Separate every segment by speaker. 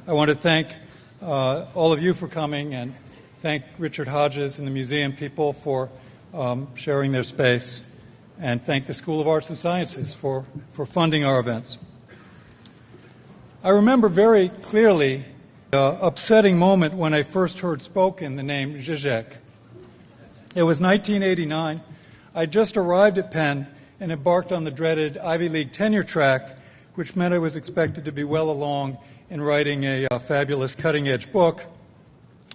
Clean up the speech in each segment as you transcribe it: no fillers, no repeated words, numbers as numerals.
Speaker 1: I want to thank all of you for coming, and thank Richard Hodges and the museum people for sharing their space, and thank the School of Arts and Sciences for funding our events. I remember very clearly the upsetting moment when I first heard spoken the name Žižek. It was 1989. I just arrived at Penn and embarked on the dreaded Ivy League tenure track, which meant I was expected to be well along in writing a fabulous cutting-edge book.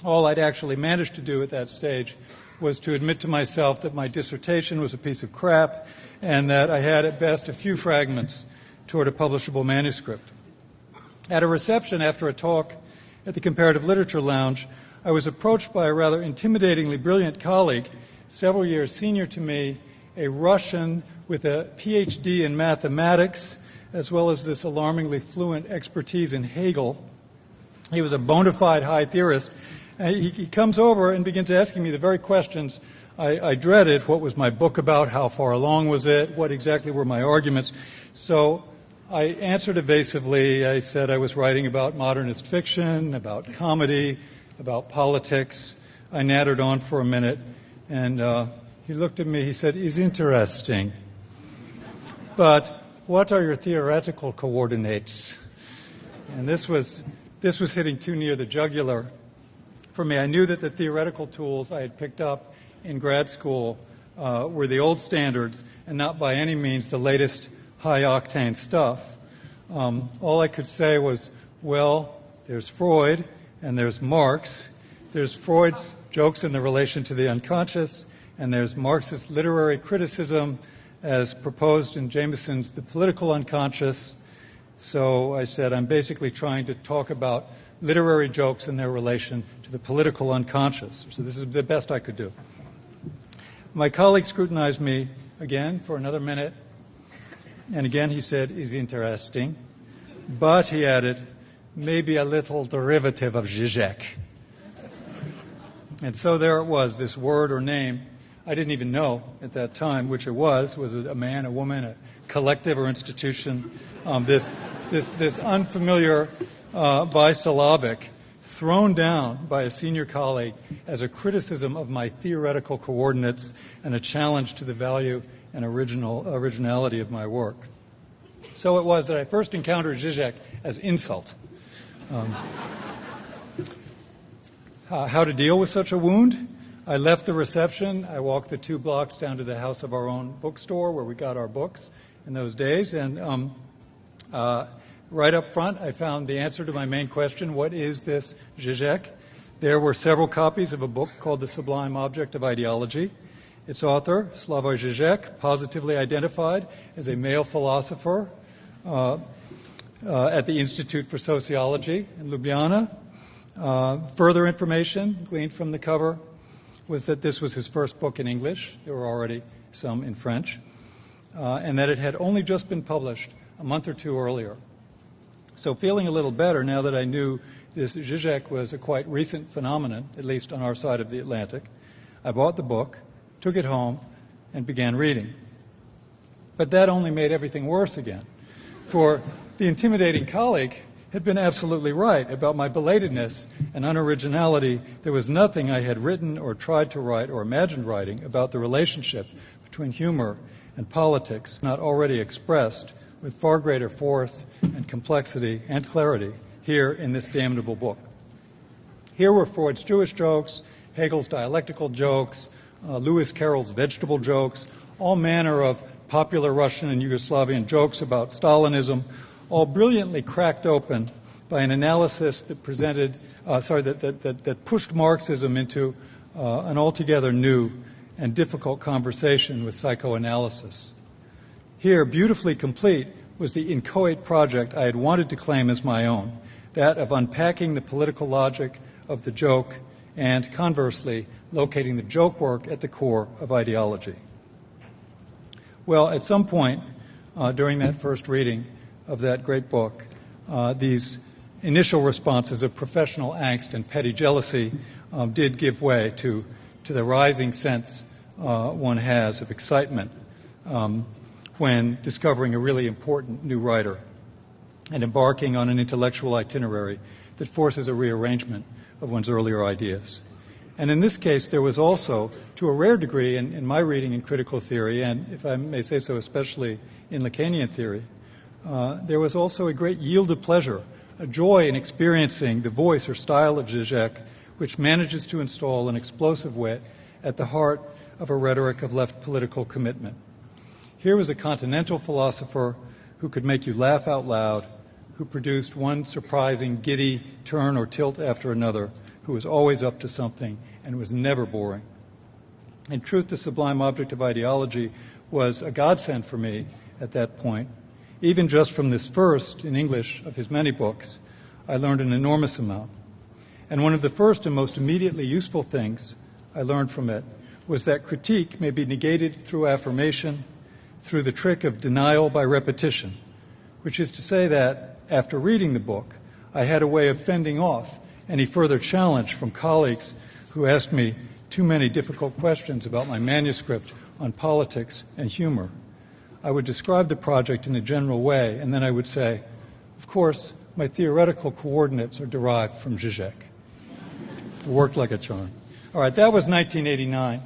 Speaker 1: All I'd actually managed to do at that stage was to admit to myself that my dissertation was a piece of crap and that I had at best a few fragments toward a publishable manuscript. At a reception after a talk at the Comparative Literature Lounge, I was approached by a rather intimidatingly brilliant colleague, several years senior to me, a Russian with a PhD in mathematics, as well as this alarmingly fluent expertise in Hegel. He was a bona fide high theorist. He comes over and begins asking me the very questions I dreaded. What was my book about? How far along was it? What exactly were my arguments? So I answered evasively. I said I was writing about modernist fiction, about comedy, about politics. I nattered on for a minute, and he looked at me. He said, "It's interesting. But what are your theoretical coordinates?" And this was hitting too near the jugular for me. I knew that the theoretical tools I had picked up in grad school were the old standards and not by any means the latest high-octane stuff. All I could say was, well, there's Freud and there's Marx. There's Freud's jokes in the relation to the unconscious, and there's Marxist literary criticism as proposed in Jameson's The Political Unconscious. So I said, I'm basically trying to talk about literary jokes and their relation to the political unconscious. So this is the best I could do. My colleague scrutinized me again for another minute, and again he said, "Is interesting." But, he added, maybe a little derivative of Žižek. And so there it was, this word or name I didn't even know at that time which it was it a man, a woman, a collective or institution, this unfamiliar bisyllabic thrown down by a senior colleague as a criticism of my theoretical coordinates and a challenge to the value and originality of my work. So it was that I first encountered Žižek as insult. How to deal with such a wound? I left the reception. I walked the 2 blocks down to the house of our own bookstore where we got our books in those days. And right up front, I found the answer to my main question, what is this Žižek? There were several copies of a book called The Sublime Object of Ideology. Its author, Slavoj Žižek, positively identified as a male philosopher at the Institute for Sociology in Ljubljana. Further information gleaned from the cover was that this was his first book in English. There were already some in French. And that it had only just been published a month or two earlier. So feeling a little better now that I knew this Žižek was a quite recent phenomenon, at least on our side of the Atlantic, I bought the book, took it home, and began reading. But that only made everything worse again. For the intimidating colleague had been absolutely right about my belatedness and unoriginality. There was nothing I had written or tried to write or imagined writing about the relationship between humor and politics not already expressed with far greater force and complexity and clarity here in this damnable book. Here were Freud's Jewish jokes, Hegel's dialectical jokes, Lewis Carroll's vegetable jokes, all manner of popular Russian and Yugoslavian jokes about Stalinism, all brilliantly cracked open by an analysis that that pushed Marxism into an altogether new and difficult conversation with psychoanalysis. Here, beautifully complete, was the inchoate project I had wanted to claim as my own, that of unpacking the political logic of the joke and, conversely, locating the joke work at the core of ideology. Well, at some point during that first reading of that great book, these initial responses of professional angst and petty jealousy did give way to the rising sense one has of excitement when discovering a really important new writer and embarking on an intellectual itinerary that forces a rearrangement of one's earlier ideas. And in this case, there was also, to a rare degree in my reading in critical theory, and if I may say so, especially in Lacanian theory, there was also a great yield of pleasure, a joy in experiencing the voice or style of Žižek, which manages to install an explosive wit at the heart of a rhetoric of left political commitment. Here was a continental philosopher who could make you laugh out loud, who produced one surprising, giddy turn or tilt after another, who was always up to something and was never boring. In truth, the sublime object of ideology was a godsend for me at that point. Even just from this first, in English, of his many books, I learned an enormous amount. And one of the first and most immediately useful things I learned from it was that critique may be negated through affirmation, through the trick of denial by repetition, which is to say that, after reading the book, I had a way of fending off any further challenge from colleagues who asked me too many difficult questions about my manuscript on politics and humor. I would describe the project in a general way, and then I would say, of course, my theoretical coordinates are derived from Žižek. It worked like a charm. All right, that was 1989,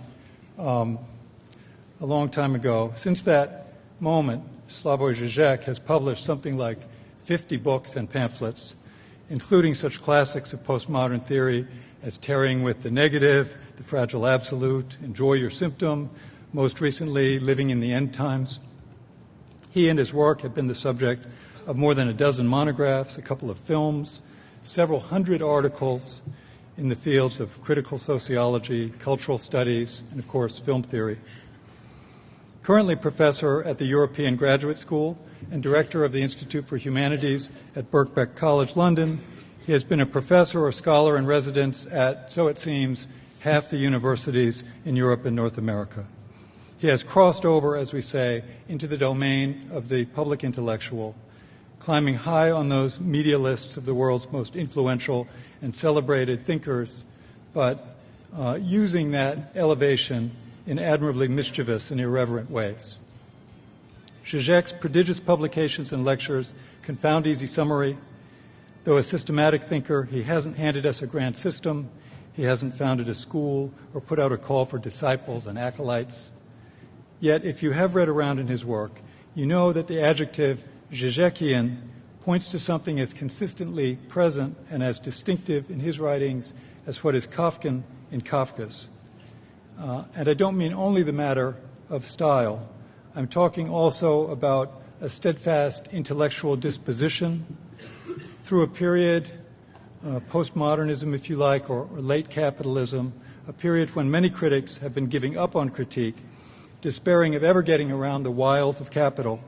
Speaker 1: a long time ago. Since that moment, Slavoj Žižek has published something like 50 books and pamphlets, including such classics of postmodern theory as Tarrying with the Negative, The Fragile Absolute, Enjoy Your Symptom, most recently, Living in the End Times. He and his work have been the subject of more than a dozen monographs, a couple of films, several hundred articles in the fields of critical sociology, cultural studies, and, of course, film theory. Currently professor at the European Graduate School and director of the Institute for Humanities at Birkbeck College, London, he has been a professor or scholar in residence at, so it seems, half the universities in Europe and North America. He has crossed over, as we say, into the domain of the public intellectual, climbing high on those media lists of the world's most influential and celebrated thinkers, but using that elevation in admirably mischievous and irreverent ways. Žižek's prodigious publications and lectures confound easy summary. Though a systematic thinker, he hasn't handed us a grand system, he hasn't founded a school or put out a call for disciples and acolytes. Yet, if you have read around in his work, you know that the adjective Žižekian points to something as consistently present and as distinctive in his writings as what is Kafkan in Kafka's. And I don't mean only the matter of style. I'm talking also about a steadfast intellectual disposition through a period, postmodernism, if you like, or late capitalism, a period when many critics have been giving up on critique, despairing of ever getting around the wiles of capital,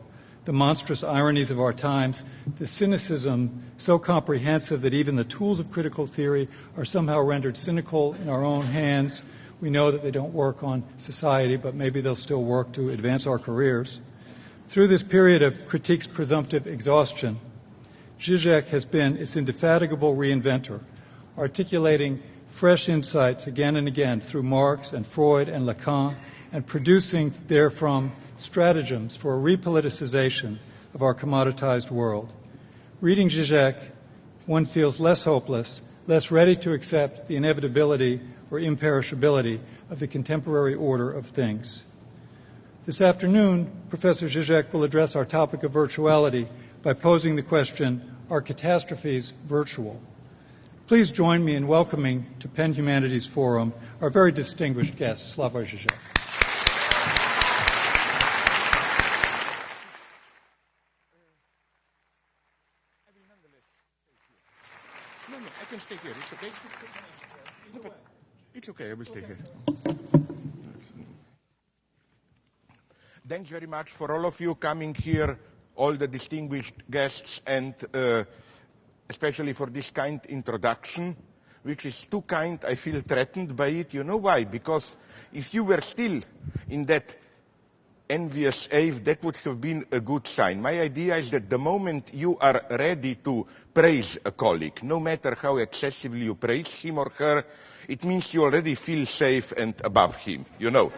Speaker 1: the monstrous ironies of our times, the cynicism so comprehensive that even the tools of critical theory are somehow rendered cynical in our own hands. We know that they don't work on society, but maybe they'll still work to advance our careers. Through this period of critique's presumptive exhaustion, Žižek has been its indefatigable reinventor, articulating fresh insights again and again through Marx and Freud and Lacan, and producing therefrom stratagems for a repoliticization of our commoditized world. Reading Žižek, one feels less hopeless, less ready to accept the inevitability or imperishability of the contemporary order of things. This afternoon, Professor Žižek will address our topic of virtuality by posing the question, are catastrophes virtual? Please join me in welcoming to Penn Humanities Forum our very distinguished guest, Slavoj Žižek.
Speaker 2: I can stay here. It's okay? It's okay. I will stay here. Thanks very much for all of you coming here, all the distinguished guests, and especially for this kind introduction, which is too kind. I feel threatened by it. You know why? Because if you were still in that envious awe, that would have been a good sign. My idea is that the moment you are ready to praise a colleague, no matter how excessively you praise him or her, it means you already feel safe and above him, you know.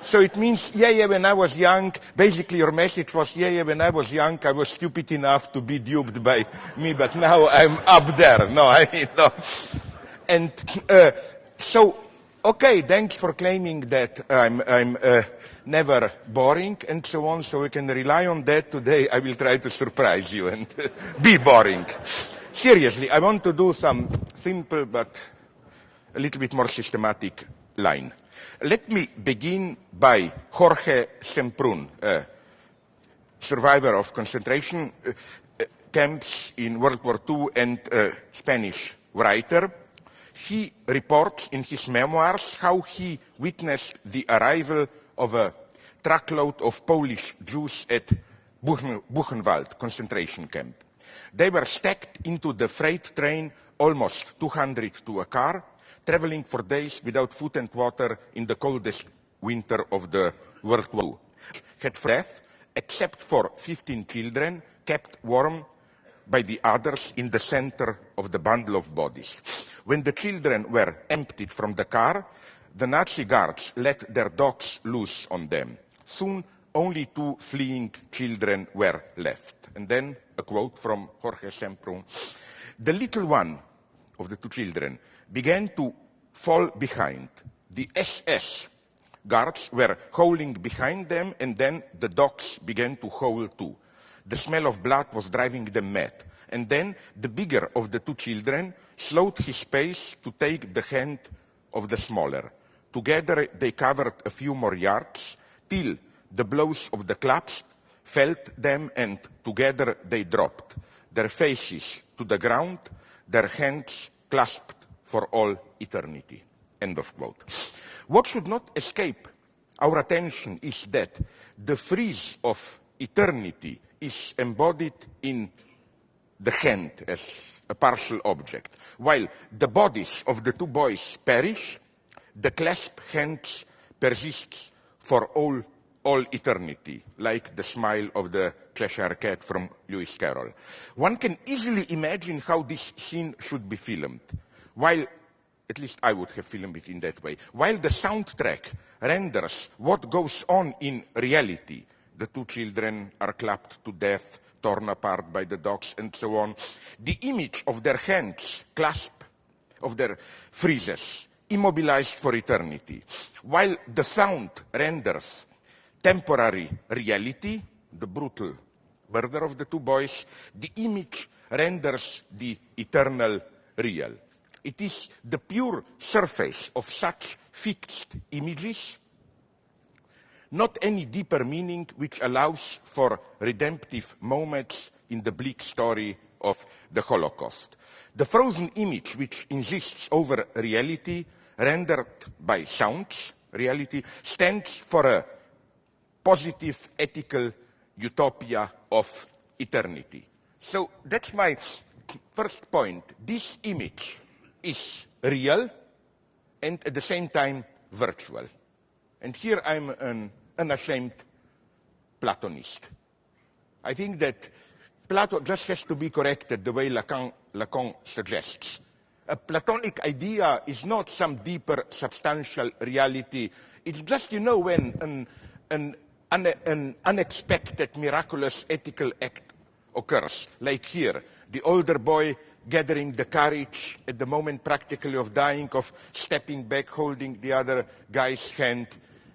Speaker 2: So it means, yeah, when I was young, basically your message was, yeah, when I was young, I was stupid enough to be duped by me, but now I'm up there. No, I mean, no. And so, okay, thanks for claiming that I'm never boring and so on, so we can rely on that. Today I will try to surprise you and be boring. Seriously, I want to do some simple but a little bit more systematic line. Let me begin by Jorge Semprún, survivor of concentration camps in World War II and Spanish writer. He reports in his memoirs how he witnessed the arrival of a truckload of Polish Jews at Buchenwald concentration camp. They were stacked into the freight train, almost 200 to a car, traveling for days without food and water in the coldest winter of the World War II. Had death, except for 15 children, kept warm by the others in the center of the bundle of bodies. When the children were emptied from the car, the Nazi guards let their dogs loose on them. Soon, only 2 fleeing children were left. And then a quote from Jorge Semprún. The little one of the 2 children began to fall behind. The SS guards were howling behind them, and then the dogs began to howl too. The smell of blood was driving them mad. And then the bigger of the 2 children slowed his pace to take the hand of the smaller. Together they covered a few more yards, till the blows of the clubs felt them, and together they dropped, their faces to the ground, their hands clasped for all eternity. End of quote. What should not escape our attention is that the freeze of eternity is embodied in the hand as a partial object. While the bodies of the 2 boys perish, the clasped hands persists for all eternity, like the smile of the Cheshire Cat from Lewis Carroll. One can easily imagine how this scene should be filmed, while, at least I would have filmed it in that way, while the soundtrack renders what goes on in reality. The 2 children are clapped to death, torn apart by the dogs, and so on. The image of their hands clasped, of their freezes, immobilized for eternity, while the sound renders temporary reality, the brutal murder of the 2 boys, the image renders the eternal real. It is the pure surface of such fixed images, not any deeper meaning, which allows for redemptive moments in the bleak story of the Holocaust. The frozen image which insists over reality, rendered by sounds, reality, stands for a positive ethical utopia of eternity. So that's my first point. This image is real and at the same time virtual. And here I'm an unashamed Platonist. I think that Plato just has to be corrected the way Lacan suggests. A Platonic idea is not some deeper substantial reality. It's just, when an unexpected, miraculous ethical act occurs. Like here, the older boy gathering the courage at the moment practically of dying, of stepping back, holding the other guy's hand.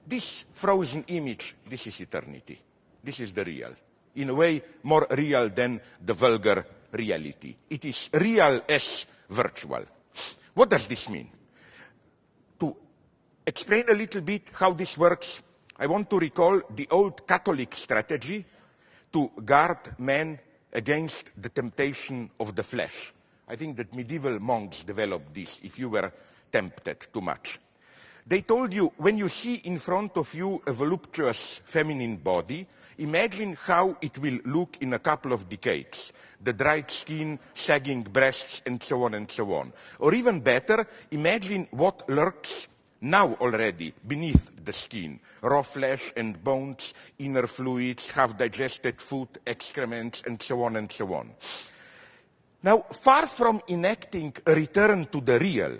Speaker 2: This frozen image, this is eternity. This is the real. In a way, more real than the vulgar reality. It is real as virtual. What does this mean? To explain a little bit how this works, I want to recall the old Catholic strategy to guard man against the temptation of the flesh. I think that medieval monks developed this, if you were tempted too much. They told you, when you see in front of you a voluptuous feminine body, imagine how it will look in a couple of decades. The dried skin, sagging breasts, and so on and so on. Or even better, imagine what lurks now already beneath the skin. Raw flesh and bones, inner fluids, half-digested food, excrements, and so on and so on. Now, far from enacting a return to the real,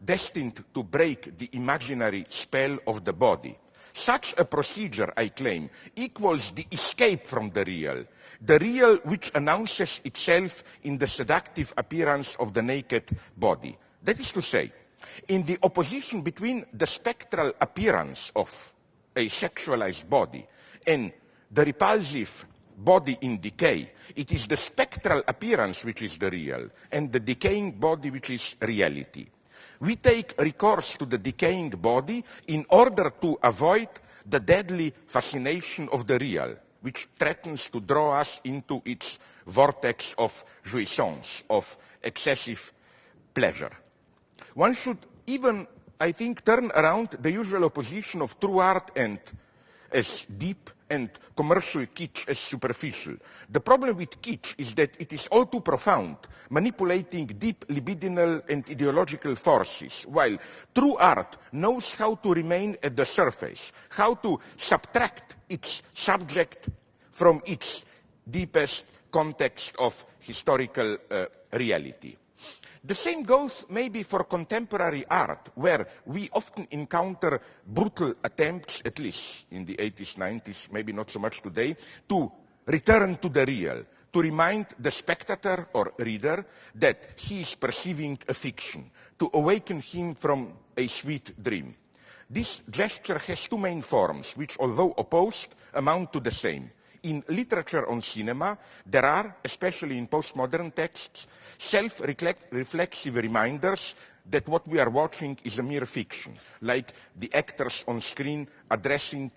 Speaker 2: destined to break the imaginary spell of the body, Such a procedure, I claim, equals the escape from the real which announces itself in the seductive appearance of the naked body. That is to say, in the opposition between the spectral appearance of a sexualized body and the repulsive body in decay, it is the spectral appearance which is the real, and the decaying body which is reality. We take recourse to the decaying body in order to avoid the deadly fascination of the real, which threatens to draw us into its vortex of jouissance, of excessive pleasure. One should even, I think, turn around the usual opposition of true art and as deep and commercial kitsch as superficial. The problem with kitsch is that it is all too profound, manipulating deep libidinal and ideological forces, while true art knows how to remain at the surface, how to subtract its subject from its deepest context of historical reality. The same goes maybe for contemporary art, where we often encounter brutal attempts, at least in the 80s, 90s, maybe not so much today, to return to the real, to remind the spectator or reader that he is perceiving a fiction, to awaken him from a sweet dream. This gesture has two main forms, which, although opposed, amount to the same. In literature on cinema, there are, especially in postmodern texts, self-reflexive reminders that what we are watching is a mere fiction, like the actors on screen addressing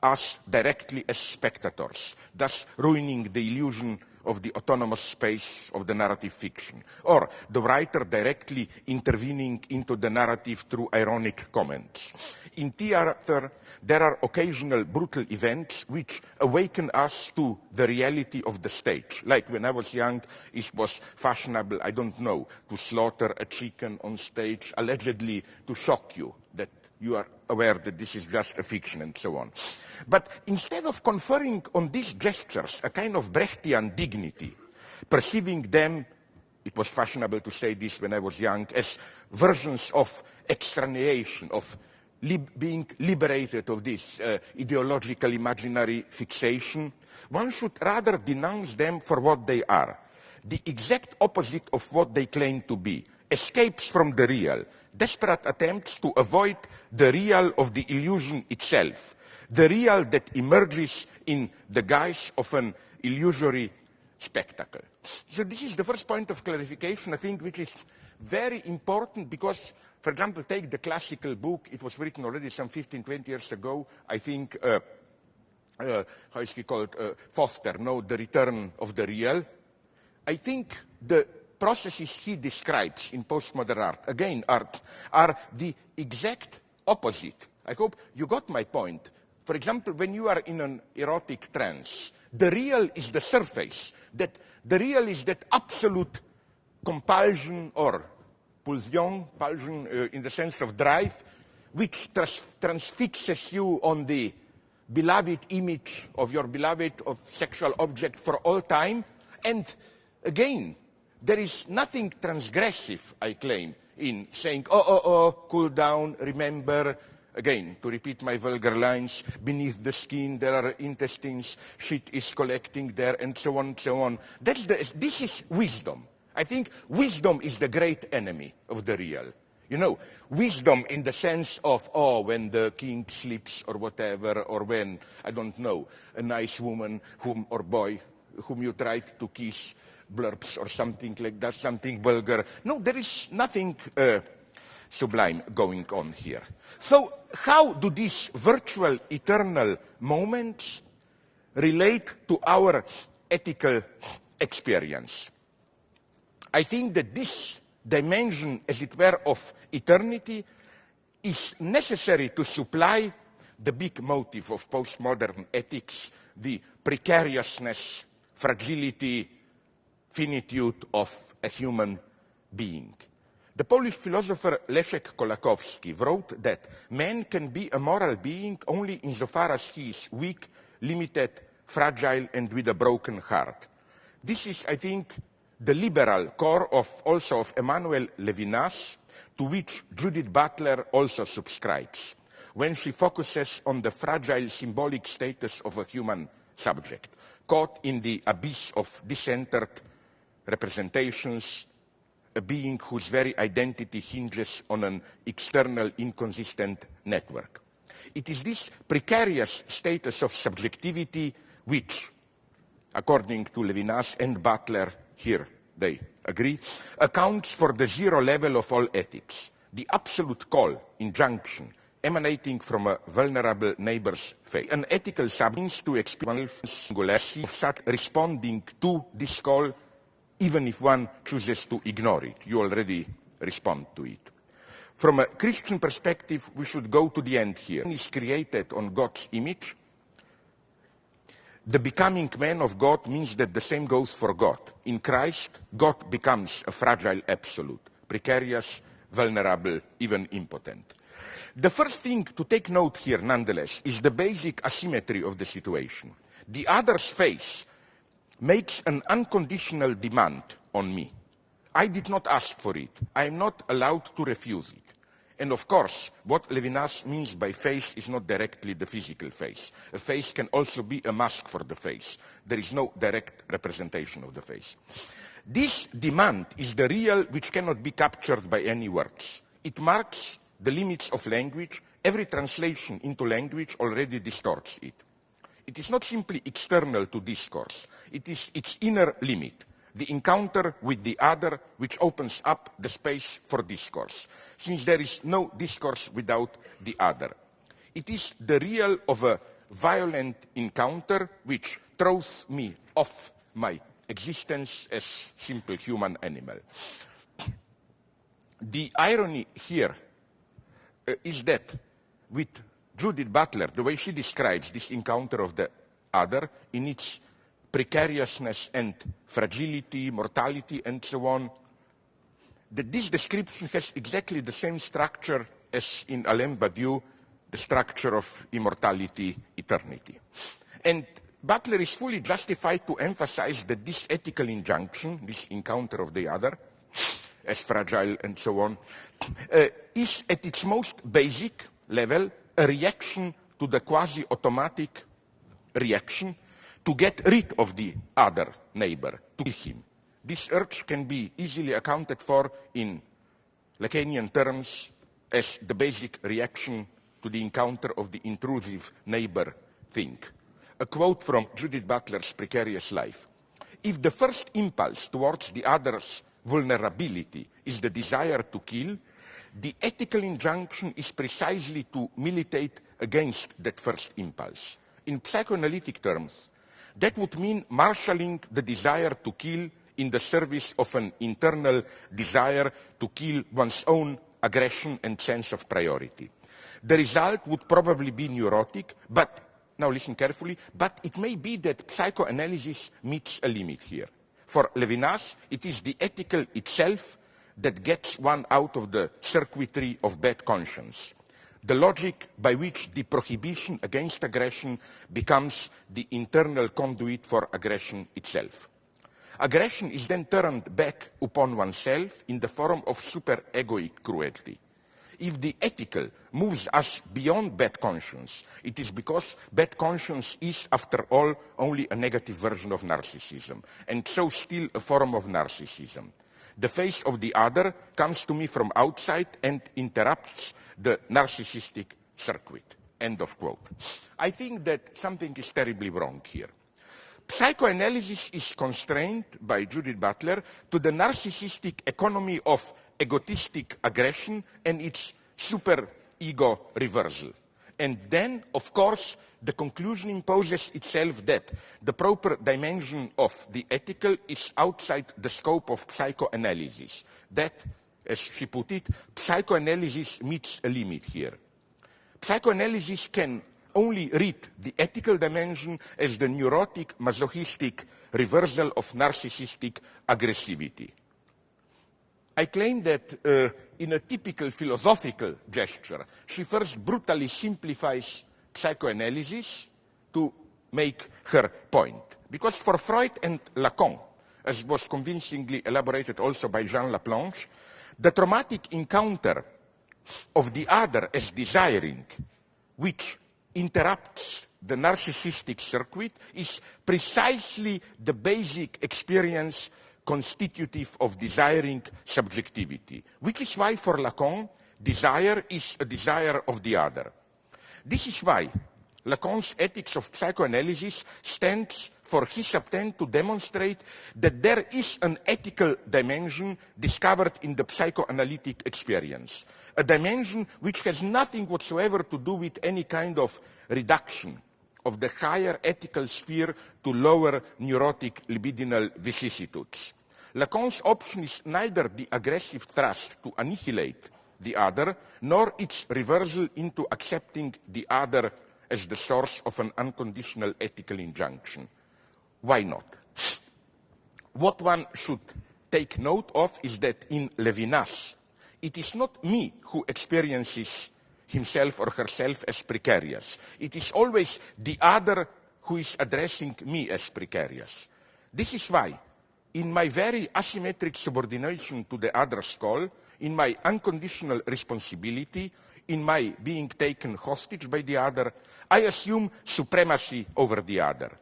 Speaker 2: us directly as spectators, thus ruining the illusion of the autonomous space of the narrative fiction, or the writer directly intervening into the narrative through ironic comments. In theater, there are occasional brutal events which awaken us to the reality of the stage. Like when I was young, it was fashionable, I don't know, to slaughter a chicken on stage, allegedly to shock you, that you are aware that this is just a fiction and so on. But instead of conferring on these gestures a kind of Brechtian dignity, perceiving them, it was fashionable to say this when I was young, as versions of extraneation, of being liberated of this ideological imaginary fixation, one should rather denounce them for what they are, the exact opposite of what they claim to be, escapes from the real, desperate attempts to avoid the real of the illusion itself, the real that emerges in the guise of an illusory spectacle. So this is the first point of clarification, I think, which is very important because, for example, take the classical book. It was written already some 15, 20 years ago. I think, how is he called? Foster, no, The Return of the Real. I think the processes he describes in postmodern art, again, are the exact opposite. I hope you got my point. For example, when you are in an erotic trance, the real is the surface. That the real is that absolute compulsion or pulsion in the sense of drive, which transfixes you on the beloved image of your beloved of sexual object for all time. And again, there is nothing transgressive, I claim, in saying, cool down, remember, again, to repeat my vulgar lines, beneath the skin there are intestines, shit is collecting there, and so on, so on. This is wisdom. I think wisdom is the great enemy of the real. You know, wisdom in the sense of, when the king sleeps or whatever, or when, I don't know, a nice woman or boy whom you tried to kiss blurbs or something like that, something vulgar. No, there is nothing sublime going on here. So how do these virtual eternal moments relate to our ethical experience? I think that this dimension, as it were, of eternity is necessary to supply the big motive of postmodern ethics, the precariousness, fragility, finitude of a human being. The Polish philosopher Leszek Kolakowski wrote that man can be a moral being only insofar as he is weak, limited, fragile, and with a broken heart. This is, I think, the liberal core also of Emmanuel Levinas, to which Judith Butler also subscribes. when she focuses on the fragile symbolic status of a human subject, caught in the abyss of discentered representations, a being whose very identity hinges on an external inconsistent network. It is this precarious status of subjectivity which, according to Levinas and Butler, here they agree, accounts for the zero level of all ethics, the absolute call, injunction, emanating from a vulnerable neighbor's faith. An ethical substance to experience singularity of such responding to this call, even if one chooses to ignore it. You already respond to it. From a Christian perspective, we should go to the end here. Man is created on God's image. The becoming man of God means that the same goes for God. In Christ, God becomes a fragile absolute, precarious, vulnerable, even impotent. The first thing to take note here, nonetheless, is the basic asymmetry of the situation. The other's face makes an unconditional demand on me. I did not ask for it. I am not allowed to refuse it. And of course, what Levinas means by face is not directly the physical face. A face can also be a mask for the face. There is no direct representation of the face. This demand is the real which cannot be captured by any words. It marks the limits of language. Every translation into language already distorts it. It is not simply external to discourse. It is its inner limit, the encounter with the other which opens up the space for discourse, since there is no discourse without the other. It is the real of a violent encounter which throws me off my existence as simple human animal. The irony here is that with Judith Butler, the way she describes this encounter of the other in its precariousness and fragility, mortality, and so on, that this description has exactly the same structure as in Alain Badiou, the structure of immortality, eternity. And Butler is fully justified to emphasize that this ethical injunction, this encounter of the other, as fragile and so on, is at its most basic level a reaction to the quasi-automatic reaction to get rid of the other neighbor, to kill him. This urge can be easily accounted for in Lacanian terms as the basic reaction to the encounter of the intrusive neighbor thing. A quote from Judith Butler's Precarious Life. If the first impulse towards the other's vulnerability is the desire to kill, the ethical injunction is precisely to militate against that first impulse. In psychoanalytic terms, that would mean marshalling the desire to kill in the service of an internal desire to kill one's own aggression and sense of priority. The result would probably be neurotic, but, now listen carefully, but it may be that psychoanalysis meets a limit here. For Levinas, it is the ethical itself that gets one out of the circuitry of bad conscience. The logic by which the prohibition against aggression becomes the internal conduit for aggression itself. Aggression is then turned back upon oneself in the form of super-egoic cruelty. If the ethical moves us beyond bad conscience, it is because bad conscience is, after all, only a negative version of narcissism, and so still a form of narcissism. The face of the other comes to me from outside and interrupts the narcissistic circuit. End of quote. I think that something is terribly wrong here. Psychoanalysis is constrained by Judith Butler to the narcissistic economy of egotistic aggression and its super-ego reversal. And then, of course, the conclusion imposes itself that the proper dimension of the ethical is outside the scope of psychoanalysis. That, as she put it, psychoanalysis meets a limit here. Psychoanalysis can only read the ethical dimension as the neurotic, masochistic reversal of narcissistic aggressivity. I claim that in a typical philosophical gesture, she first brutally simplifies psychoanalysis to make her point. Because for Freud and Lacan, as was convincingly elaborated also by Jean Laplanche, the traumatic encounter of the other as desiring which interrupts the narcissistic circuit is precisely the basic experience constitutive of desiring subjectivity, which is why for Lacan, desire is a desire of the other. This is why Lacan's ethics of psychoanalysis stands for his attempt to demonstrate that there is an ethical dimension discovered in the psychoanalytic experience, a dimension which has nothing whatsoever to do with any kind of reduction of the higher ethical sphere to lower neurotic libidinal vicissitudes. Lacan's option is neither the aggressive thrust to annihilate the other, nor its reversal into accepting the other as the source of an unconditional ethical injunction. Why not? What one should take note of is that in Levinas, it is not me who experiences himself or herself as precarious. It is always the other who is addressing me as precarious. This is why, in my very asymmetric subordination to the other's call, in my unconditional responsibility, in my being taken hostage by the other, I assume supremacy over the other.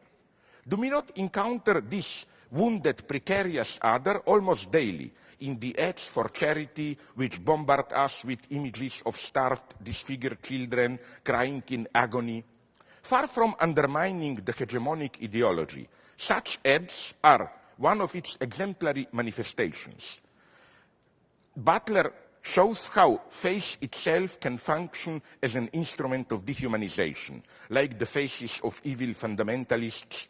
Speaker 2: Do we not encounter this wounded, precarious other almost daily in the ads for charity which bombard us with images of starved, disfigured children crying in agony? Far from undermining the hegemonic ideology, such ads are one of its exemplary manifestations. Butler shows how face itself can function as an instrument of dehumanization, like the faces of evil fundamentalists,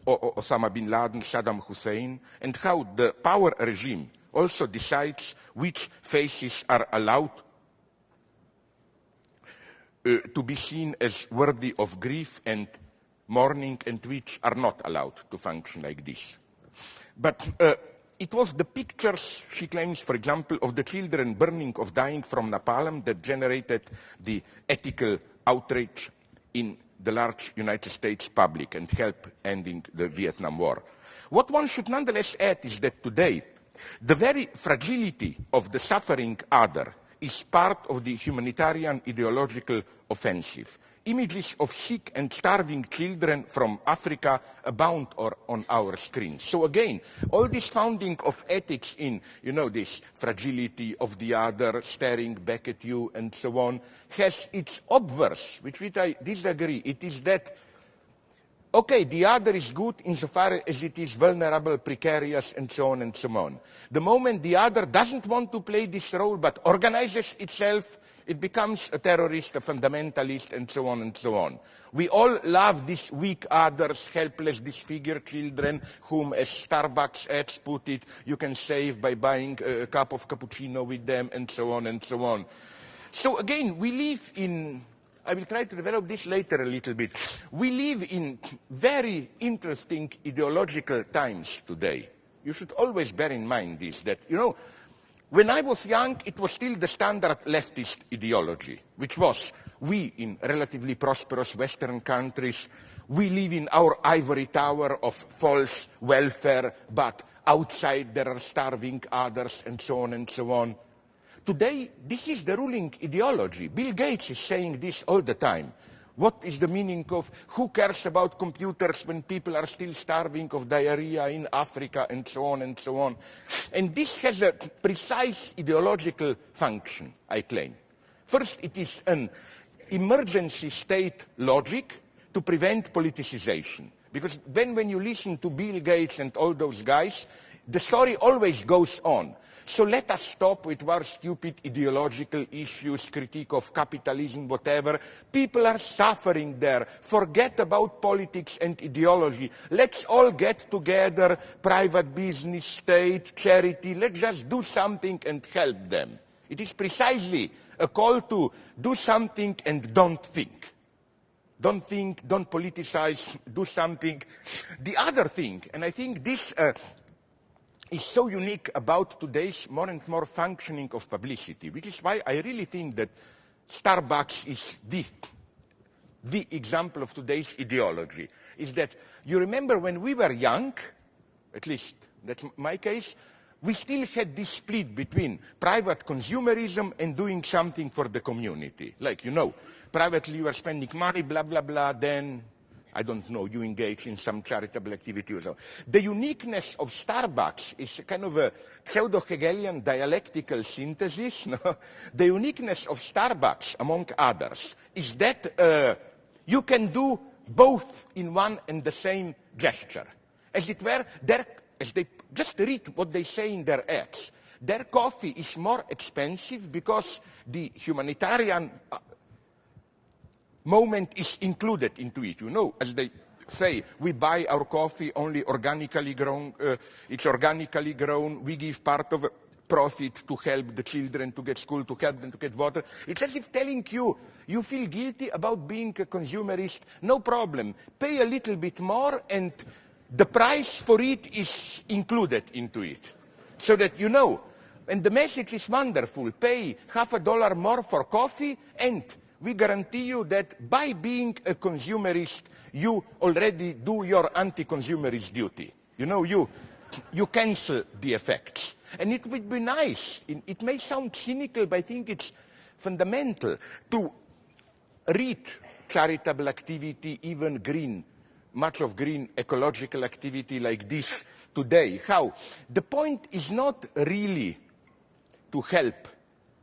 Speaker 2: Osama bin Laden, Saddam Hussein, and how the power regime also decides which faces are allowed to be seen as worthy of grief and mourning, and which are not allowed to function like this. But it was the pictures, she claims, for example, of the children burning or dying from napalm that generated the ethical outrage in the large United States public and helped ending the Vietnam War. What one should nonetheless add is that today, the very fragility of the suffering other is part of the humanitarian ideological offensive. Images of sick and starving children from Africa abound on our screens. So again, all this founding of ethics in, this fragility of the other, staring back at you and so on, has its obverse, with which I disagree. It is that, okay, the other is good insofar as it is vulnerable, precarious, and so on and so on. The moment the other doesn't want to play this role but organizes itself, it becomes a terrorist, a fundamentalist, and so on and so on. We all love these weak others, helpless, disfigured children, whom, as Starbucks ads put it, you can save by buying a cup of cappuccino with them, and so on and so on. So again, we live in, I will try to develop this later a little bit, we live in very interesting ideological times today. You should always bear in mind this, that, when I was young, it was still the standard leftist ideology, which was, we in relatively prosperous Western countries, we live in our ivory tower of false welfare, but outside there are starving others, and so on and so on. Today, this is the ruling ideology. Bill Gates is saying this all the time. What is the meaning of who cares about computers when people are still starving of diarrhea in Africa, and so on and so on. And this has a precise ideological function, I claim. First, it is an emergency state logic to prevent politicization. Because then when you listen to Bill Gates and all those guys, the story always goes on. So let us stop with our stupid ideological issues, critique of capitalism, whatever. People are suffering there. Forget about politics and ideology. Let's all get together, private business, state, charity. Let's just do something and help them. It is precisely a call to do something and don't think. Don't think, don't politicize, do something. The other thing, and I think this is so unique about today's more and more functioning of publicity, which is why I really think that Starbucks is the example of today's ideology, is that you remember when we were young, at least that's my case, we still had this split between private consumerism and doing something for the community. Like, you know, privately you are spending money, blah, blah, blah, then, I don't know, you engage in some charitable activity or so. The uniqueness of Starbucks is kind of a pseudo-Hegelian dialectical synthesis. No? The uniqueness of Starbucks, among others, is that you can do both in one and the same gesture. As it were, as they just read what they say in their ads, their coffee is more expensive because the humanitarian moment is included into it. You know, as they say, we buy our coffee only organically grown, it's organically grown, we give part of profit to help the children to get school, to help them to get water. It's as if telling you, you feel guilty about being a consumerist, no problem, pay a little bit more and the price for it is included into it. So that you know, and the message is wonderful, pay $50 more for coffee and we guarantee you that by being a consumerist, you already do your anti-consumerist duty. You know, you cancel the effects. And it would be nice, it may sound cynical, but I think it's fundamental to read charitable activity, even green, much of green ecological activity like this today. How? The point is not really to help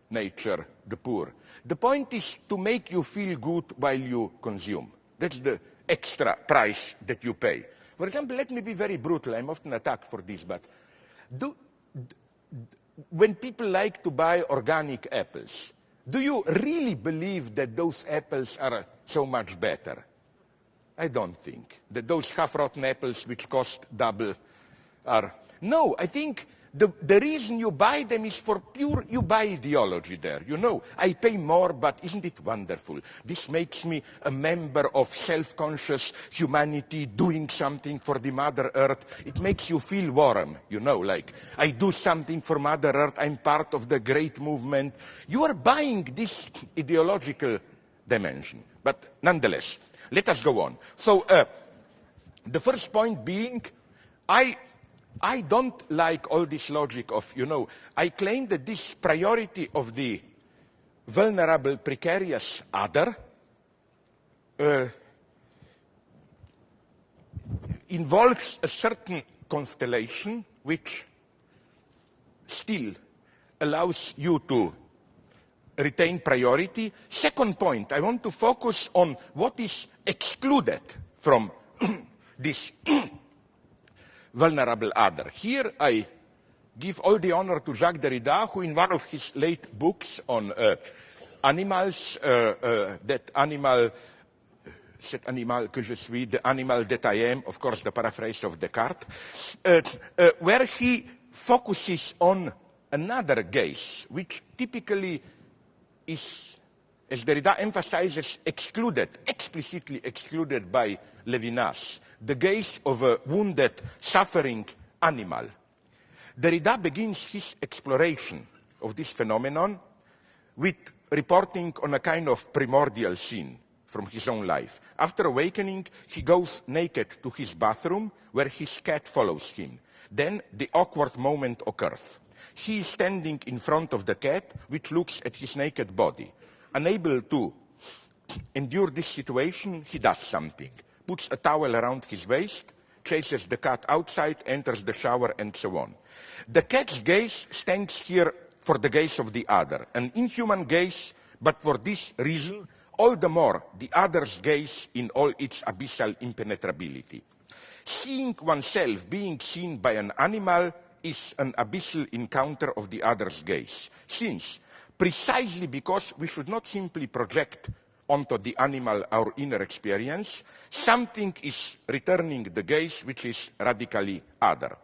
Speaker 2: nature, the poor. The point is to make you feel good while you consume. That's the extra price that you pay. For example, let me be very brutal. I'm often attacked for this, but when people like to buy organic apples, do you really believe that those apples are so much better? I don't think that those half-rotten apples which cost double are... No, I think the reason you buy them is for pure, you buy ideology there. You know, I pay more, but isn't it wonderful? This makes me a member of self-conscious humanity doing something for the Mother Earth. It makes you feel warm, you know, like I do something for Mother Earth, I'm part of the great movement. You are buying this ideological dimension. But nonetheless, let us go on. So the first point being, I don't like all this logic of, you know, I claim that this priority of the vulnerable, precarious other involves a certain constellation which still allows you to retain priority. Second point, I want to focus on what is excluded from this vulnerable other. Here I give all the honor to Jacques Derrida, who in one of his late books on animals, that animal, cet animal que je suis, the animal that I am, of course the paraphrase of Descartes, where he focuses on another gaze, which typically is, as Derrida emphasizes, excluded, explicitly excluded by Levinas, the gaze of a wounded, suffering animal. Derrida begins his exploration of this phenomenon with reporting on a kind of primordial scene from his own life. After awakening, he goes naked to his bathroom, where his cat follows him. Then the awkward moment occurs. He is standing in front of the cat, which looks at his naked body. Unable to endure this situation, he does something. Puts a towel around his waist, chases the cat outside, enters the shower, and so on. The cat's gaze stands here for the gaze of the other, an inhuman gaze, but for this reason, all the more the other's gaze in all its abyssal impenetrability. Seeing oneself being seen by an animal is an abyssal encounter of the other's gaze, since, precisely because we should not simply project onto the animal our inner experience, something is returning the gaze which is radically other.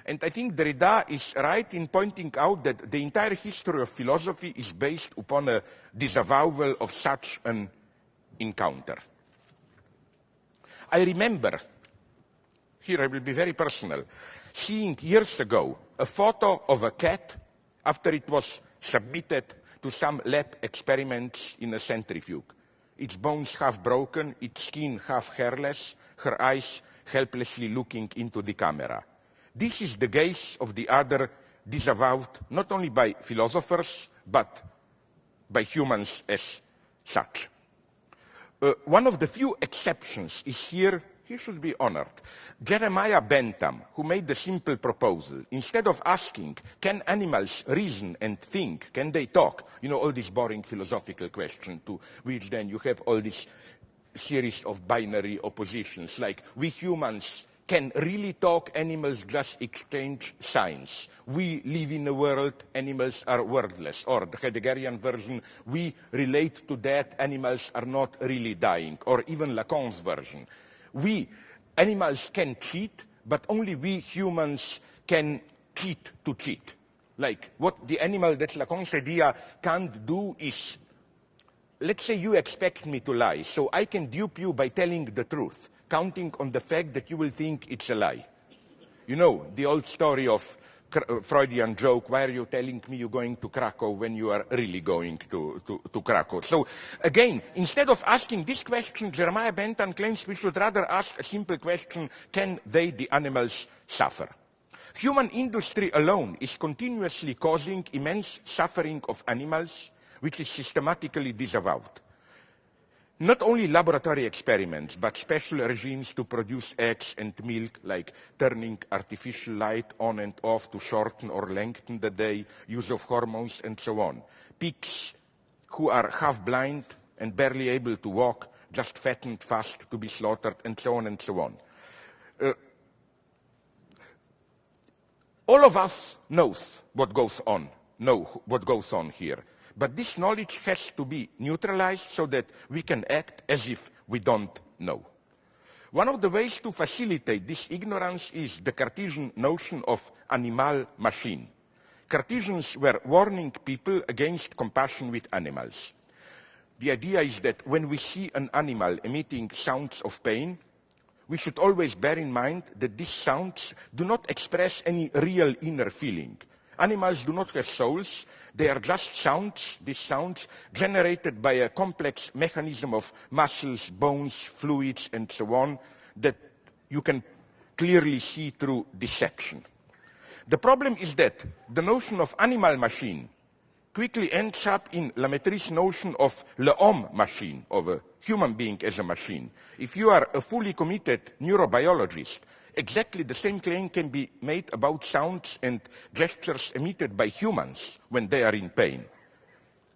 Speaker 2: And I think Derrida is right in pointing out that the entire history of philosophy is based upon a disavowal of such an encounter. I remember, here I will be very personal, seeing years ago a photo of a cat after it was submitted to some lab experiments in a centrifuge. Its bones half broken, its skin half hairless, her eyes helplessly looking into the camera. This is the gaze of the other, disavowed not only by philosophers, but by humans as such. One of the few exceptions is here, he should be honored. Jeremiah Bentham, who made the simple proposal, instead of asking, can animals reason and think, can they talk? You know, all these boring philosophical questions to which then you have all this series of binary oppositions, like we humans can really talk, animals just exchange signs. We live in a world, animals are wordless. Or the Heideggerian version, we relate to death, animals are not really dying. Or even Lacan's version. Animals can cheat, but only we humans can cheat to cheat. Like what the animal, that's Lacan's idea, can't do is, let's say you expect me to lie, so I can dupe you by telling the truth, counting on the fact that you will think it's a lie. You know, the old story of Freudian joke, why are you telling me you're going to Krakow when you are really going to Krakow? So again, instead of asking this question, Jeremiah Bentham claims we should rather ask a simple question, can they, the animals, suffer? Human industry alone is continuously causing immense suffering of animals, which is systematically disavowed. Not only laboratory experiments, but special regimes to produce eggs and milk, like turning artificial light on and off to shorten or lengthen the day, use of hormones, and so on. Pigs who are half blind and barely able to walk, just fattened fast to be slaughtered, and so on and so on. All of us know what goes on here. But this knowledge has to be neutralized so that we can act as if we don't know. One of the ways to facilitate this ignorance is the Cartesian notion of animal-machine. Cartesians were warning people against compassion with animals. The idea is that when we see an animal emitting sounds of pain, we should always bear in mind that these sounds do not express any real inner feeling. Animals do not have souls, they are just sounds, these sounds generated by a complex mechanism of muscles, bones, fluids, and so on, that you can clearly see through dissection. The problem is that the notion of animal machine quickly ends up in La Mettrie's notion of l'homme machine, of a human being as a machine. If you are a fully committed neurobiologist, exactly the same claim can be made about sounds and gestures emitted by humans when they are in pain.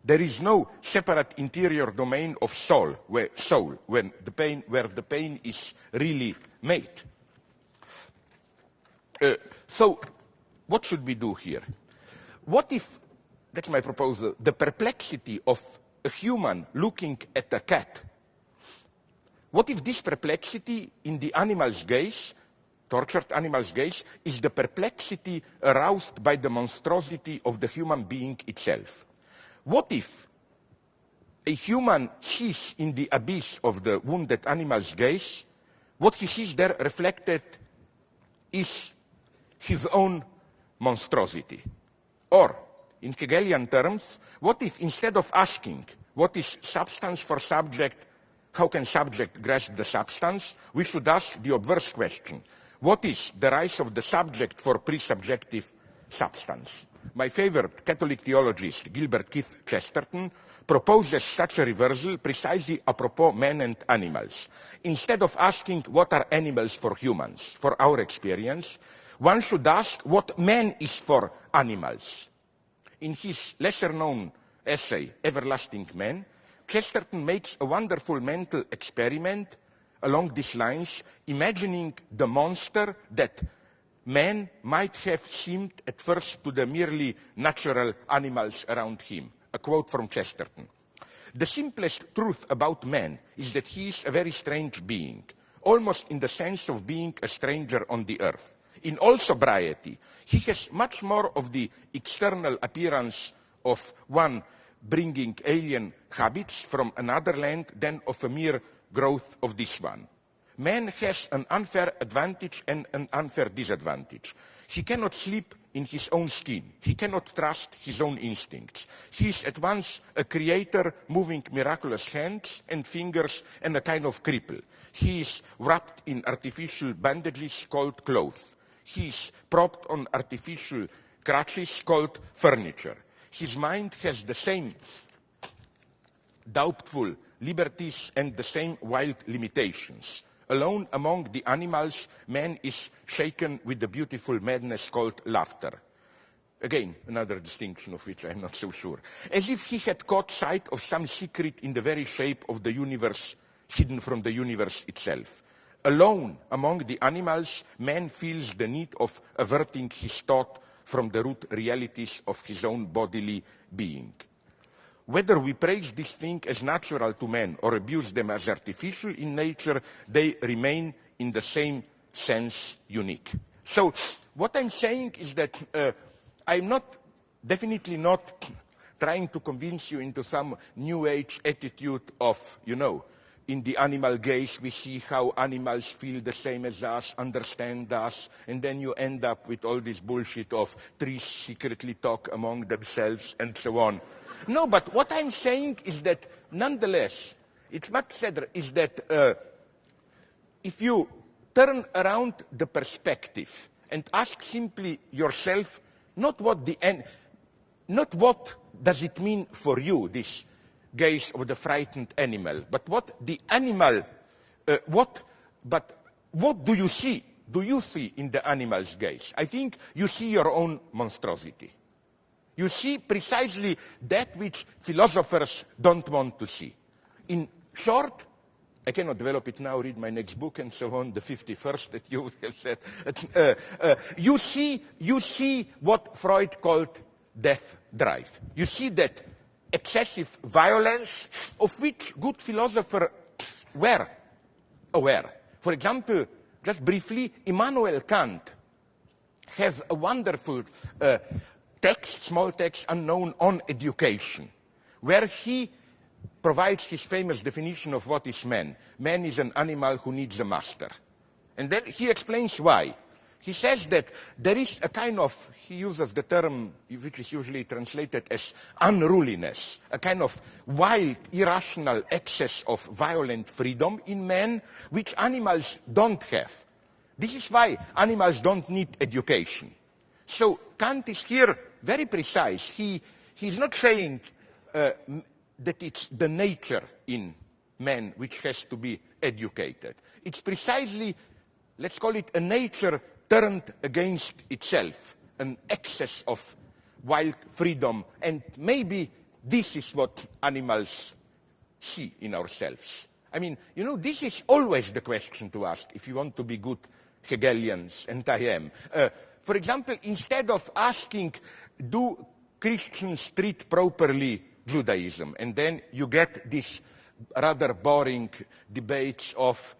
Speaker 2: There is no separate interior domain of soul where the pain is really made. So, what should we do here? What if, that's my proposal, the perplexity of a human looking at a cat, what if this perplexity in the animal's gaze, tortured animal's gaze, is the perplexity aroused by the monstrosity of the human being itself? What if a human sees in the abyss of the wounded animal's gaze, what he sees there reflected is his own monstrosity? Or, in Hegelian terms, what if instead of asking what is substance for subject, how can subject grasp the substance, we should ask the obverse question: what is the rise of the subject for pre-subjective substance? My favorite Catholic theologist, Gilbert Keith Chesterton, proposes such a reversal precisely apropos men and animals. Instead of asking what are animals for humans, for our experience, one should ask what man is for animals. In his lesser-known essay, Everlasting Man, Chesterton makes a wonderful mental experiment along these lines, imagining the monster that man might have seemed at first to the merely natural animals around him. A quote from Chesterton. The simplest truth about man is that he is a very strange being, almost in the sense of being a stranger on the earth. In all sobriety, he has much more of the external appearance of one bringing alien habits from another land than of a mere growth of this one. Man has an unfair advantage and an unfair disadvantage. He cannot sleep in his own skin. He cannot trust his own instincts. He is at once a creator moving miraculous hands and fingers and a kind of cripple. He is wrapped in artificial bandages called clothes. He's propped on artificial crutches called furniture. His mind has the same doubtful liberties and the same wild limitations. Alone among the animals, man is shaken with the beautiful madness called laughter. Again, another distinction of which I am not so sure. As if he had caught sight of some secret in the very shape of the universe, hidden from the universe itself. Alone among the animals, man feels the need of averting his thought from the root realities of his own bodily being. Whether we praise this thing as natural to man or abuse them as artificial in nature, they remain in the same sense unique. So what I'm saying is that I'm definitely not trying to convince you into some new age attitude of, in the animal gaze we see how animals feel the same as us, understand us, and then you end up with all this bullshit of trees secretly talk among themselves and so on. No, but what I'm saying is that, nonetheless, it's much sadder, is that if you turn around the perspective and ask simply yourself, not what does it mean for you, this gaze of the frightened animal, but what the animal, what do you see? Do you see in the animal's gaze? I think you see your own monstrosity. You see precisely that which philosophers don't want to see. In short, I cannot develop it now, read my next book and so on, the 51st that you have said. You see what Freud called death drive. You see that excessive violence of which good philosophers were aware. For example, just briefly, Immanuel Kant has a wonderful small text unknown on education, where he provides his famous definition of what is man. Man is an animal who needs a master. And then he explains why. He says that there is a kind of, he uses the term which is usually translated as unruliness, a kind of wild, irrational excess of violent freedom in man, which animals don't have. This is why animals don't need education. So Kant is here very precise. He's not saying that it's the nature in man which has to be educated. It's precisely, let's call it a nature turned against itself, an excess of wild freedom. And maybe this is what animals see in ourselves. I mean, this is always the question to ask if you want to be good Hegelians, and I am. For example, instead of asking, do Christians treat properly Judaism? And then you get these rather boring debates of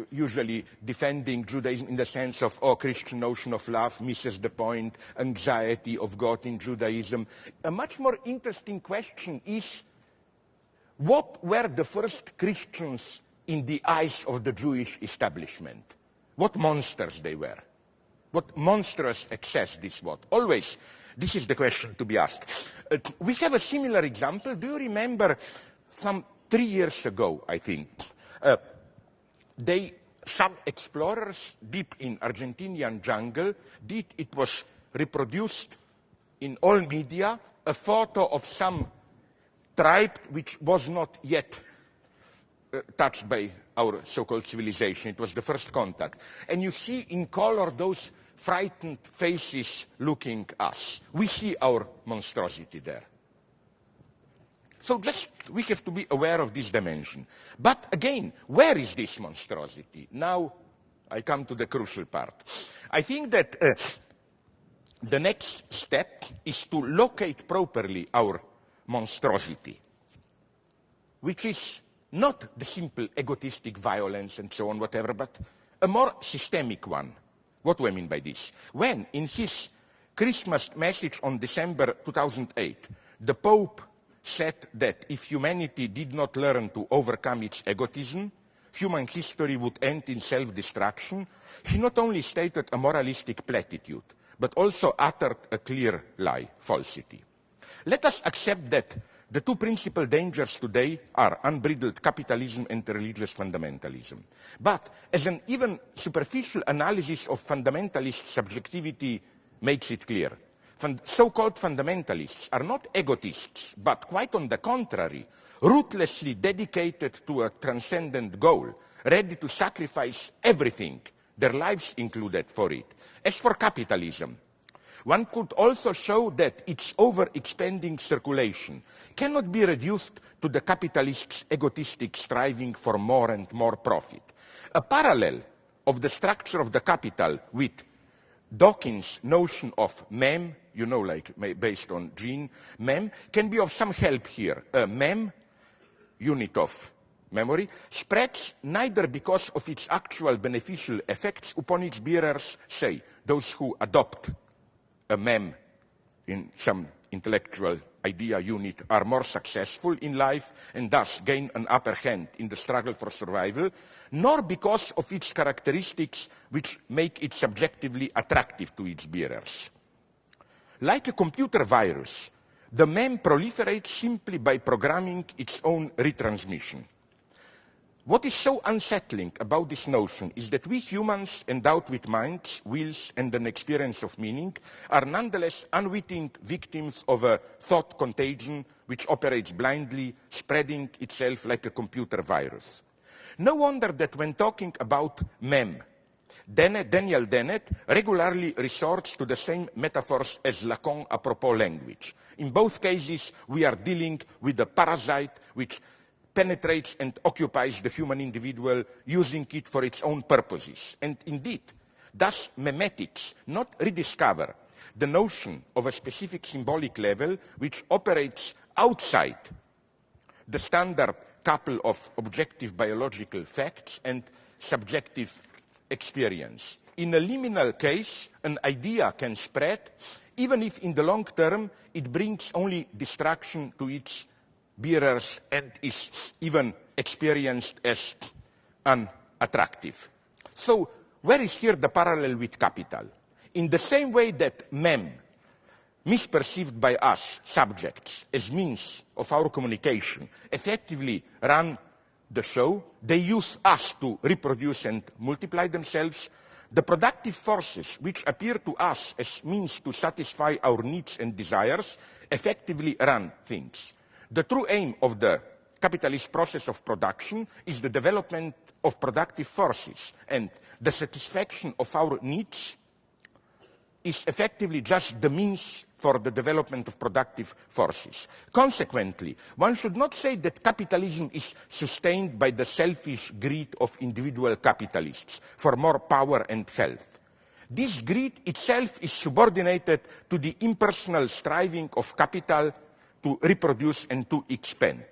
Speaker 2: usually defending Judaism in the sense of, Christian notion of love misses the point, anxiety of God in Judaism. A much more interesting question is, what were the first Christians in the eyes of the Jewish establishment? What monsters they were? What monstrous excess this was? Always, this is the question to be asked. We have a similar example. Do you remember some 3 years ago, I think, some explorers deep in Argentinian jungle it was reproduced in all media, a photo of some tribe which was not yet touched by our so-called civilization. It was the first contact. And you see in color those frightened faces looking us. We see our monstrosity there. So we have to be aware of this dimension. But again, where is this monstrosity? Now I come to the crucial part. I think that the next step is to locate properly our monstrosity, which is not the simple egotistic violence and so on, whatever, but a more systemic one. What do I mean by this? When, in his Christmas message on December 2008, the Pope said that if humanity did not learn to overcome its egotism, human history would end in self-destruction, he not only stated a moralistic platitude, but also uttered a clear lie, falsity. Let us accept that The two principal dangers today are unbridled capitalism and religious fundamentalism. But as an even superficial analysis of fundamentalist subjectivity makes it clear, so-called fundamentalists are not egotists, but quite on the contrary, ruthlessly dedicated to a transcendent goal, ready to sacrifice everything, their lives included, for it. As for capitalism, one could also show that its overexpanding circulation cannot be reduced to the capitalist's egotistic striving for more and more profit. A parallel of the structure of the capital with Dawkins' notion of mem, you know, like based on gene, mem, can be of some help here. A mem, unit of memory, spreads neither because of its actual beneficial effects upon its bearers, say, those who adopt a mem in some intellectual idea unit are more successful in life and thus gain an upper hand in the struggle for survival, nor because of its characteristics which make it subjectively attractive to its bearers. Like a computer virus, the mem proliferates simply by programming its own retransmission. What is so unsettling about this notion is that we humans, endowed with minds, wills, and an experience of meaning, are nonetheless unwitting victims of a thought contagion which operates blindly, spreading itself like a computer virus. No wonder that when talking about mem, Daniel Dennett regularly resorts to the same metaphors as Lacan apropos language. In both cases, we are dealing with a parasite which penetrates and occupies the human individual, using it for its own purposes. And indeed, thus memetics not rediscover the notion of a specific symbolic level which operates outside the standard couple of objective biological facts and subjective experience. In a liminal case, an idea can spread, even if in the long term it brings only destruction to its bearers and is even experienced as unattractive. So, where is here the parallel with capital? In the same way that mem, misperceived by us subjects as means of our communication, effectively run the show, they use us to reproduce and multiply themselves, the productive forces which appear to us as means to satisfy our needs and desires effectively run things. The true aim of the capitalist process of production is the development of productive forces, and the satisfaction of our needs is effectively just the means for the development of productive forces. Consequently, one should not say that capitalism is sustained by the selfish greed of individual capitalists for more power and health. This greed itself is subordinated to the impersonal striving of capital to reproduce and to expand.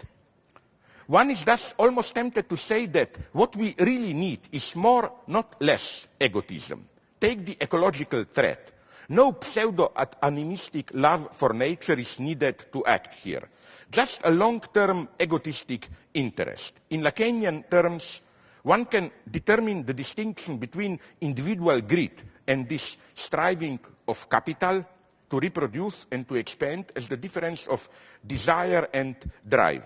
Speaker 2: One is thus almost tempted to say that what we really need is more, not less, egotism. Take the ecological threat. No pseudo-animistic love for nature is needed to act here. Just a long-term egotistic interest. In Lacanian terms, one can determine the distinction between individual greed and this striving of capital to reproduce and to expand as the difference of desire and drive.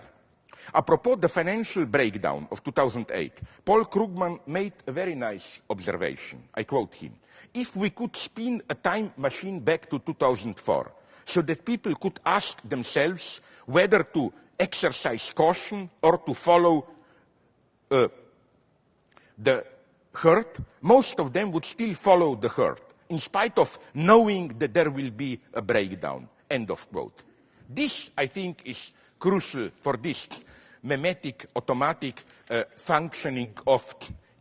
Speaker 2: Apropos the financial breakdown of 2008, Paul Krugman made a very nice observation. I quote him. If we could spin a time machine back to 2004 so that people could ask themselves whether to exercise caution or to follow the herd, most of them would still follow the herd, in spite of knowing that there will be a breakdown, end of quote. This, I think, is crucial for this memetic, automatic functioning of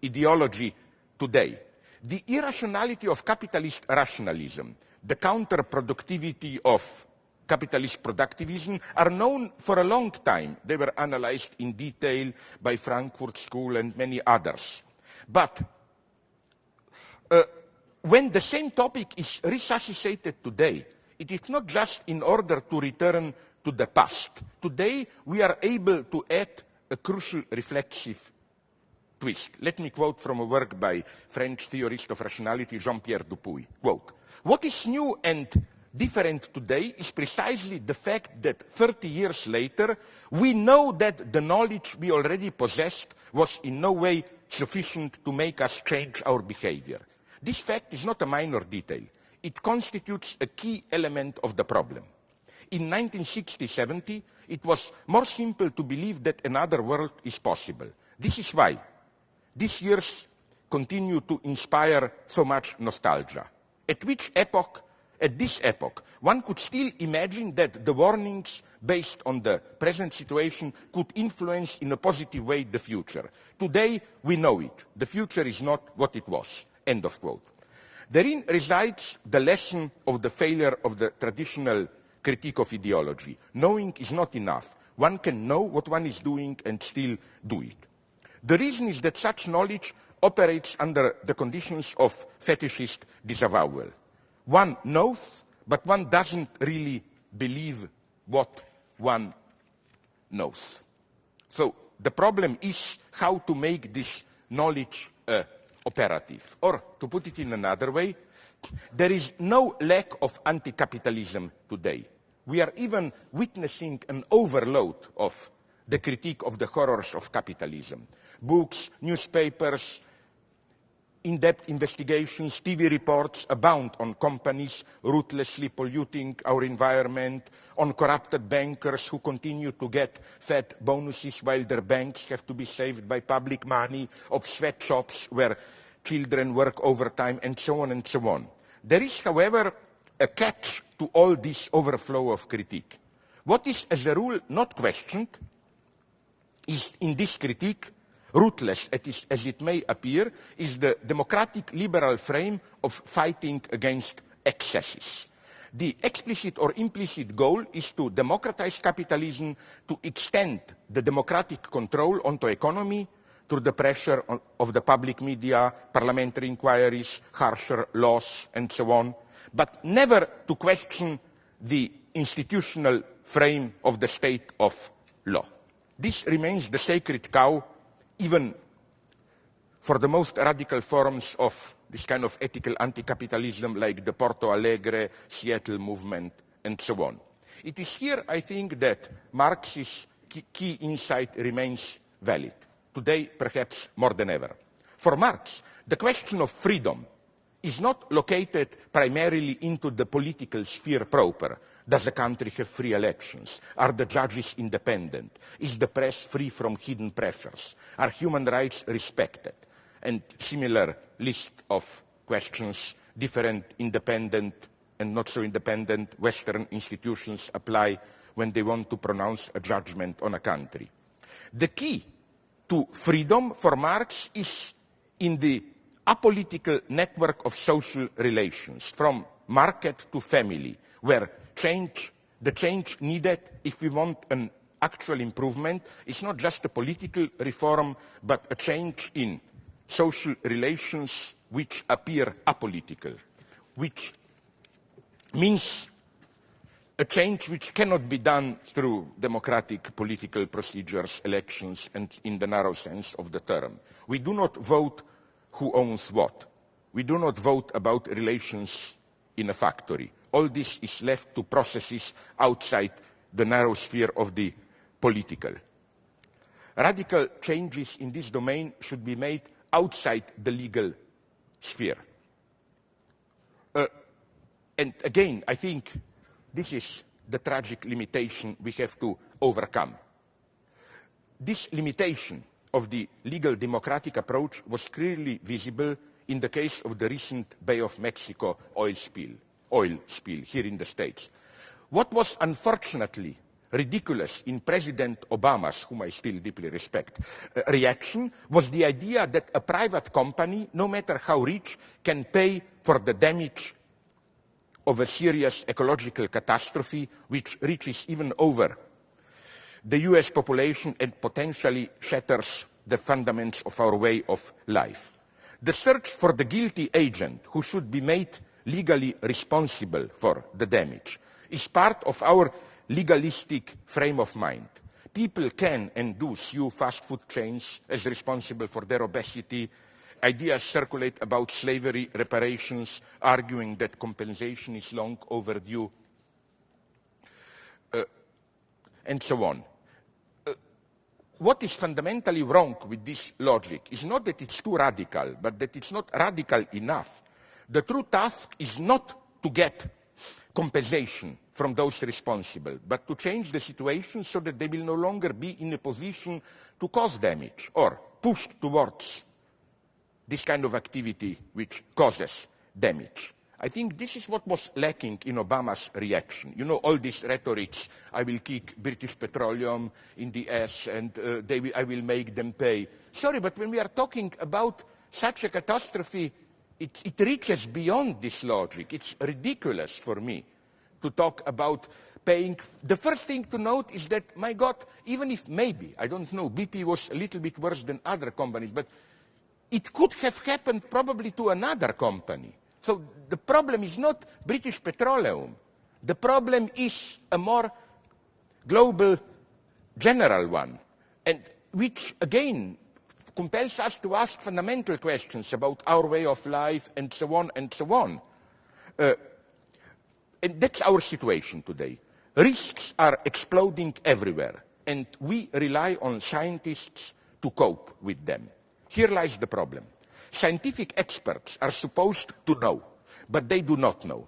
Speaker 2: ideology today. The irrationality of capitalist rationalism, the counterproductivity of capitalist productivism are known for a long time. They were analyzed in detail by Frankfurt School and many others. But when the same topic is resuscitated today, it is not just in order to return to the past. Today, we are able to add a crucial reflexive twist. Let me quote from a work by French theorist of rationality, Jean-Pierre Dupuy. Quote, what is new and different today is precisely the fact that 30 years later, we know that the knowledge we already possessed was in no way sufficient to make us change our behavior. This fact is not a minor detail. It constitutes a key element of the problem. In 1960-70, it was more simple to believe that another world is possible. This is why these years continue to inspire so much nostalgia. At this epoch, one could still imagine that the warnings based on the present situation could influence in a positive way the future. Today, we know it. The future is not what it was. End of quote. Therein resides the lesson of the failure of the traditional critique of ideology. Knowing is not enough. One can know what one is doing and still do it. The reason is that such knowledge operates under the conditions of fetishist disavowal. One knows, but one doesn't really believe what one knows. So the problem is how to make this knowledge operative. Or, to put it in another way, there is no lack of anti-capitalism today. We are even witnessing an overload of the critique of the horrors of capitalism. Books, newspapers, in-depth investigations, TV reports abound on companies ruthlessly polluting our environment, on corrupted bankers who continue to get fat bonuses while their banks have to be saved by public money, of sweatshops where children work overtime, and so on and so on. There is, however, a catch to all this overflow of critique. What is, as a rule, not questioned is, in this critique, ruthless as it may appear, is the democratic liberal frame of fighting against excesses. The explicit or implicit goal is to democratize capitalism, to extend the democratic control onto economy through the pressure of the public media, parliamentary inquiries, harsher laws, and so on, but never to question the institutional frame of the state of law. This remains the sacred cow even for the most radical forms of this kind of ethical anti-capitalism like the Porto Alegre, Seattle movement, and so on. It is here, I think, that Marx's key insight remains valid. Today, perhaps more than ever. For Marx, the question of freedom is not located primarily into the political sphere proper. Does the country have free elections? Are the judges independent? Is the press free from hidden pressures? Are human rights respected? And similar list of questions different independent and not so independent Western institutions apply when they want to pronounce a judgment on a country. The key to freedom for Marx is in the apolitical network of social relations, from market to family, where the change needed if we want an actual improvement is not just a political reform, but a change in social relations which appear apolitical, which means a change which cannot be done through democratic political procedures, elections, and in the narrow sense of the term. We do not vote who owns what. We do not vote about relations in a factory. All this is left to processes outside the narrow sphere of the political. Radical changes in this domain should be made outside the legal sphere. And again, I think this is the tragic limitation we have to overcome. This limitation of the legal democratic approach was clearly visible in the case of the recent Bay of Mexico oil spill here in the States. What was unfortunately ridiculous in President Obama's, whom I still deeply respect, reaction was the idea that a private company, no matter how rich, can pay for the damage of a serious ecological catastrophe which reaches even over the US population and potentially shatters the fundaments of our way of life. The search for the guilty agent who should be made legally responsible for the damage is part of our legalistic frame of mind. People can and do sue fast food chains as responsible for their obesity, ideas circulate about slavery reparations, arguing that compensation is long overdue, and so on. What is fundamentally wrong with this logic is not that it's too radical, but that it's not radical enough. The true task is not to get compensation from those responsible, but to change the situation so that they will no longer be in a position to cause damage or push towards this kind of activity which causes damage. I think this is what was lacking in Obama's reaction. You know, all these rhetorics, I will kick British Petroleum in the ass and I will make them pay. Sorry, but when we are talking about such a catastrophe, it reaches beyond this logic. It's ridiculous for me to talk about paying. The first thing to note is that, my God, even if maybe, I don't know, BP was a little bit worse than other companies, but it could have happened probably to another company. So the problem is not British Petroleum. The problem is a more global, general one, and which, again, compels us to ask fundamental questions about our way of life and so on and so on. And that's our situation today. Risks are exploding everywhere, and we rely on scientists to cope with them. Here lies the problem. Scientific experts are supposed to know, but they do not know.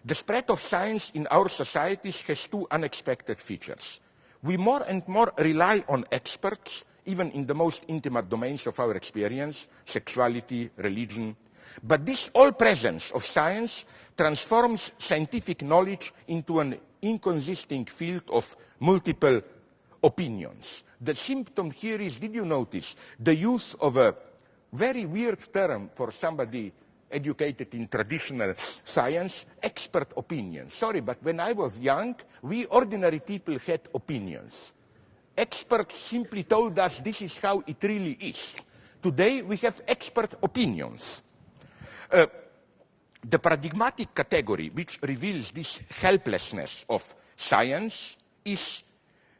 Speaker 2: The spread of science in our societies has two unexpected features. We more and more rely on experts, even in the most intimate domains of our experience, sexuality, religion. But this all-presence of science transforms scientific knowledge into an inconsistent field of multiple opinions. The symptom here is, did you notice, the use of a very weird term for somebody educated in traditional science, expert opinion. Sorry, but when I was young, we ordinary people had opinions. Experts simply told us this is how it really is. Today, we have expert opinions. The paradigmatic category which reveals this helplessness of science is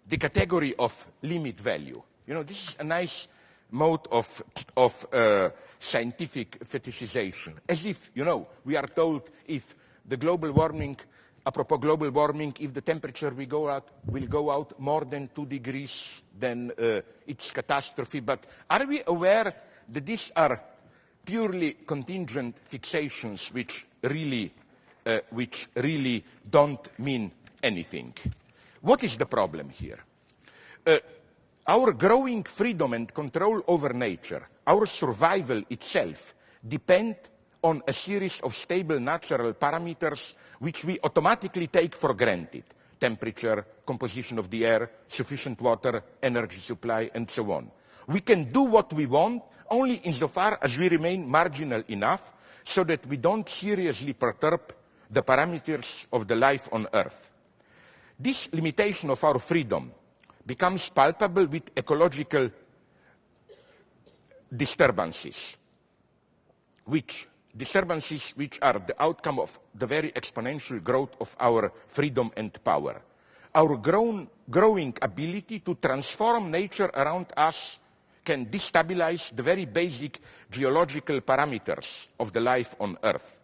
Speaker 2: the category of limit value. You know, this is a nice mode of scientific fetishization. As if, you know, we are told if the global warming, apropos global warming, if the temperature will go out more than 2 degrees, then it's catastrophe. But are we aware that these are purely contingent fixations which really don't mean anything? What is the problem here? Our growing freedom and control over nature, our survival itself, depend on a series of stable natural parameters which we automatically take for granted. Temperature, composition of the air, sufficient water, energy supply, and so on. We can do what we want only insofar as we remain marginal enough so that we don't seriously perturb the parameters of the life on Earth. This limitation of our freedom becomes palpable with ecological disturbances, which are the outcome of the very exponential growth of our freedom and power. Our growing ability to transform nature around us can destabilize the very basic geological parameters of the life on Earth.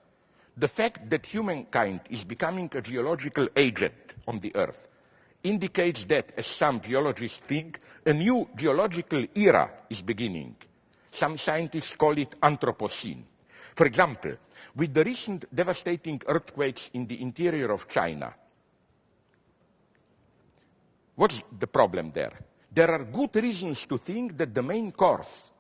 Speaker 2: The fact that humankind is becoming a geological agent on the Earth indicates that, as some geologists think, a new geological era is beginning. Some scientists call it Anthropocene. For example, with the recent devastating earthquakes in the interior of China, what's the problem there? There are good reasons to think that the main cause,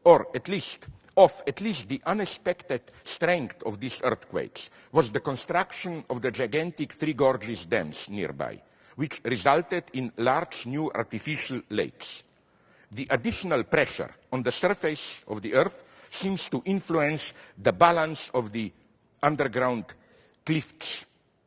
Speaker 2: or at least the unexpected strength of these earthquakes, was the construction of the gigantic Three Gorges dams nearby, which resulted in large new artificial lakes. The additional pressure on the surface of the Earth seems to influence the balance of the underground cliffs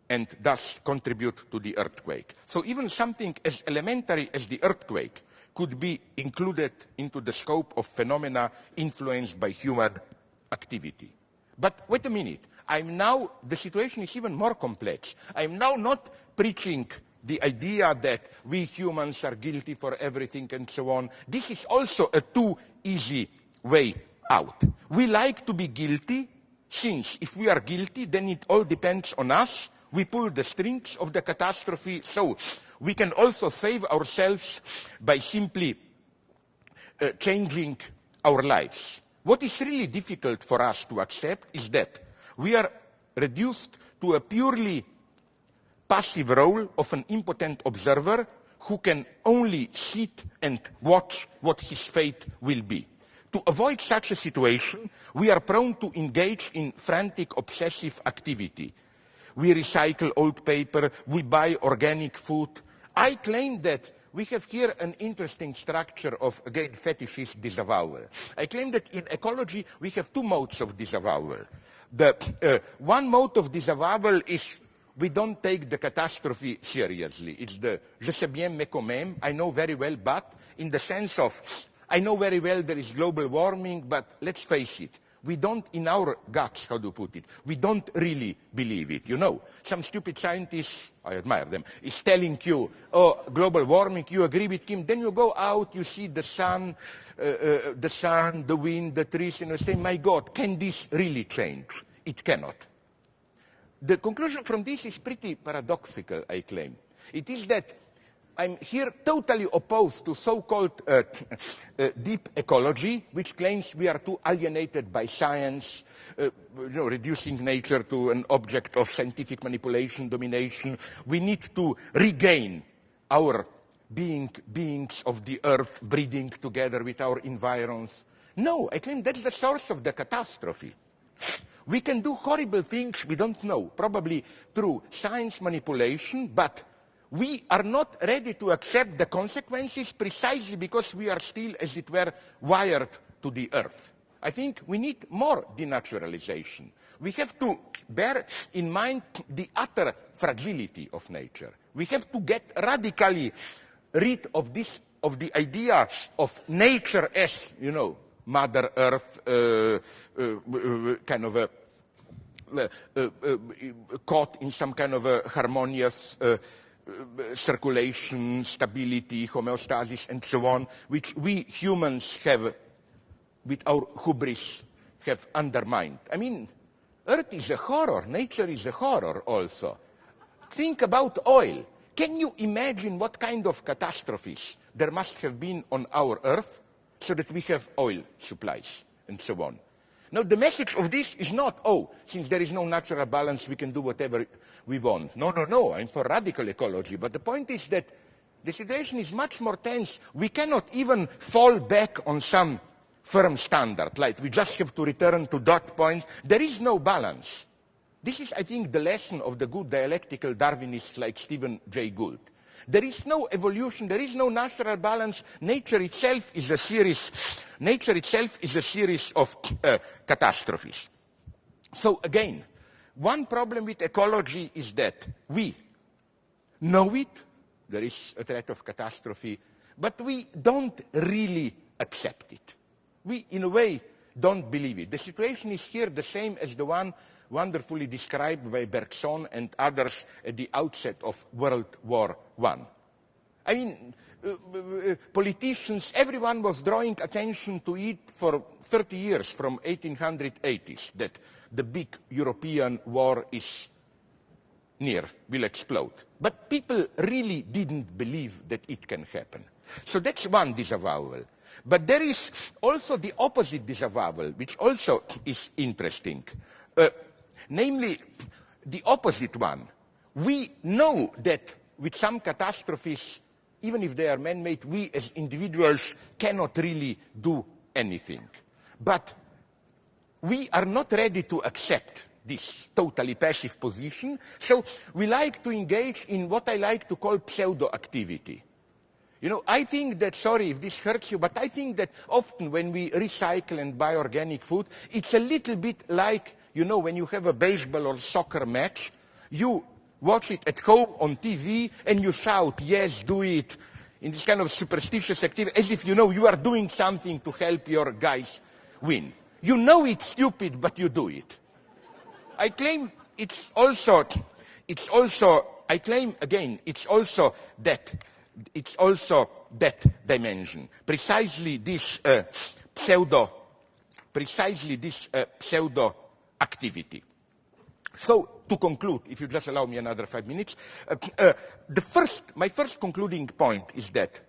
Speaker 2: and thus contribute to the earthquake. So even something as elementary as the earthquake could be included into the scope of phenomena influenced by human activity. But wait a minute, the situation is even more complex. I'm now not preaching the idea that we humans are guilty for everything and so on. This is also a too easy way out. We like to be guilty, since if we are guilty, then it all depends on us. We pull the strings of the catastrophe, so we can also save ourselves by simply changing our lives. What is really difficult for us to accept is that we are reduced to a purely passive role of an impotent observer who can only sit and watch what his fate will be. To avoid such a situation, we are prone to engage in frantic, obsessive activity. We recycle old paper, we buy organic food. I claim that we have here an interesting structure of, again, fetishist disavowal. I claim that in ecology we have two modes of disavowal. The one mode of disavowal is we don't take the catastrophe seriously. It's the je sais bien mais quand même, I know very well, but in the sense of I know very well there is global warming, but let's face it, we don't, in our guts, how to put it, we don't really believe it. You know, some stupid scientist, I admire them, is telling you, oh, global warming, you agree with him, then you go out, you see the sun, the wind, the trees, and you say, my God, can this really change? It cannot. The conclusion from this is pretty paradoxical, I claim. It is that I'm here totally opposed to so-called deep ecology, which claims we are too alienated by science, reducing nature to an object of scientific manipulation, domination. We need to regain our beings of the earth, breeding together with our environs. No, I claim that's the source of the catastrophe. We can do horrible things we don't know, probably through science manipulation, but we are not ready to accept the consequences precisely because we are still, as it were, wired to the earth. I think we need more denaturalization. We have to bear in mind the utter fragility of nature. We have to get radically rid of this, of the idea of nature as, you know, Mother Earth, kind of a caught in some kind of a harmonious circulation, stability, homeostasis, and so on, which we humans have, with our hubris, have undermined. I mean, Earth is a horror, nature is a horror also. Think about oil. Can you imagine what kind of catastrophes there must have been on our Earth so that we have oil supplies and so on? Now, the message of this is not, oh, since there is no natural balance, we can do whatever we want. No, no, no, I'm for radical ecology. But the point is that the situation is much more tense. We cannot even fall back on some firm standard, like we just have to return to that point. There is no balance. This is, I think, the lesson of the good dialectical Darwinists like Stephen Jay Gould. There is no evolution, there is no natural balance. Nature itself is a series of catastrophes. So again, one problem with ecology is that we know it, there is a threat of catastrophe, but we don't really accept it. We, in a way, don't believe it. The situation is here the same as the one wonderfully described by Bergson and others at the outset of World War I. I mean, politicians, everyone was drawing attention to it for 30 years, from 1880s, that the big European war is near, will explode. But people really didn't believe that it can happen. So that's one disavowal. But there is also the opposite disavowal, which also is interesting. Namely, the opposite one. We know that with some catastrophes, even if they are man-made, we as individuals cannot really do anything. But we are not ready to accept this totally passive position, so we like to engage in what I like to call pseudo-activity. You know, I think that, sorry if this hurts you, but I think that often when we recycle and buy organic food, it's a little bit like, you know, when you have a baseball or soccer match, you watch it at home on TV and you shout, yes, do it, in this kind of superstitious activity, as if you know you are doing something to help your guys win. You know it's stupid, but you do it. I claim it's also that dimension, precisely this pseudo precisely this pseudo-activity. So, to conclude, if you just allow me another 5 minutes, my first concluding point is that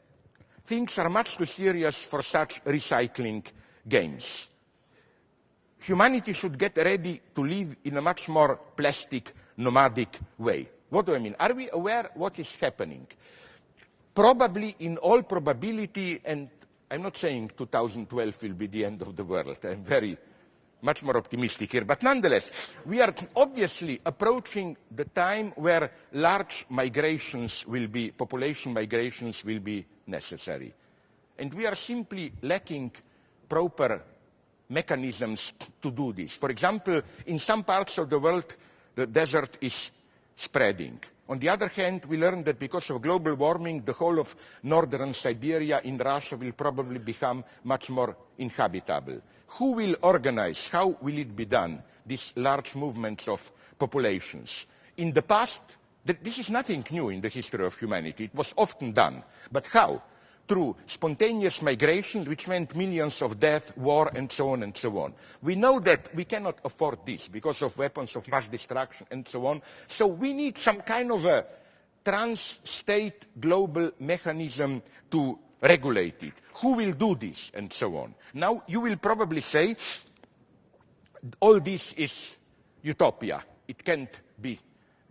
Speaker 2: things are much too serious for such recycling games. Humanity should get ready to live in a much more plastic, nomadic way. What do I mean? Are we aware what is happening? Probably, in all probability, and I'm not saying 2012 will be the end of the world. I'm very much more optimistic here. But nonetheless, we are obviously approaching the time where large migrations will be, population migrations will be necessary. And we are simply lacking proper mechanisms to do this. For example, in some parts of the world, the desert is spreading. On the other hand, we learned that because of global warming, the whole of northern Siberia in Russia will probably become much more inhabitable. Who will organize? How will it be done? These large movements of populations. In the past, this is nothing new in the history of humanity. It was often done. But how? Through spontaneous migration, which meant millions of death, war, and so on and so on. We know that we cannot afford this because of weapons of mass destruction and so on. So we need some kind of a trans-state global mechanism to regulate it. Who will do this, and so on. Now, you will probably say, all this is utopia. It can't be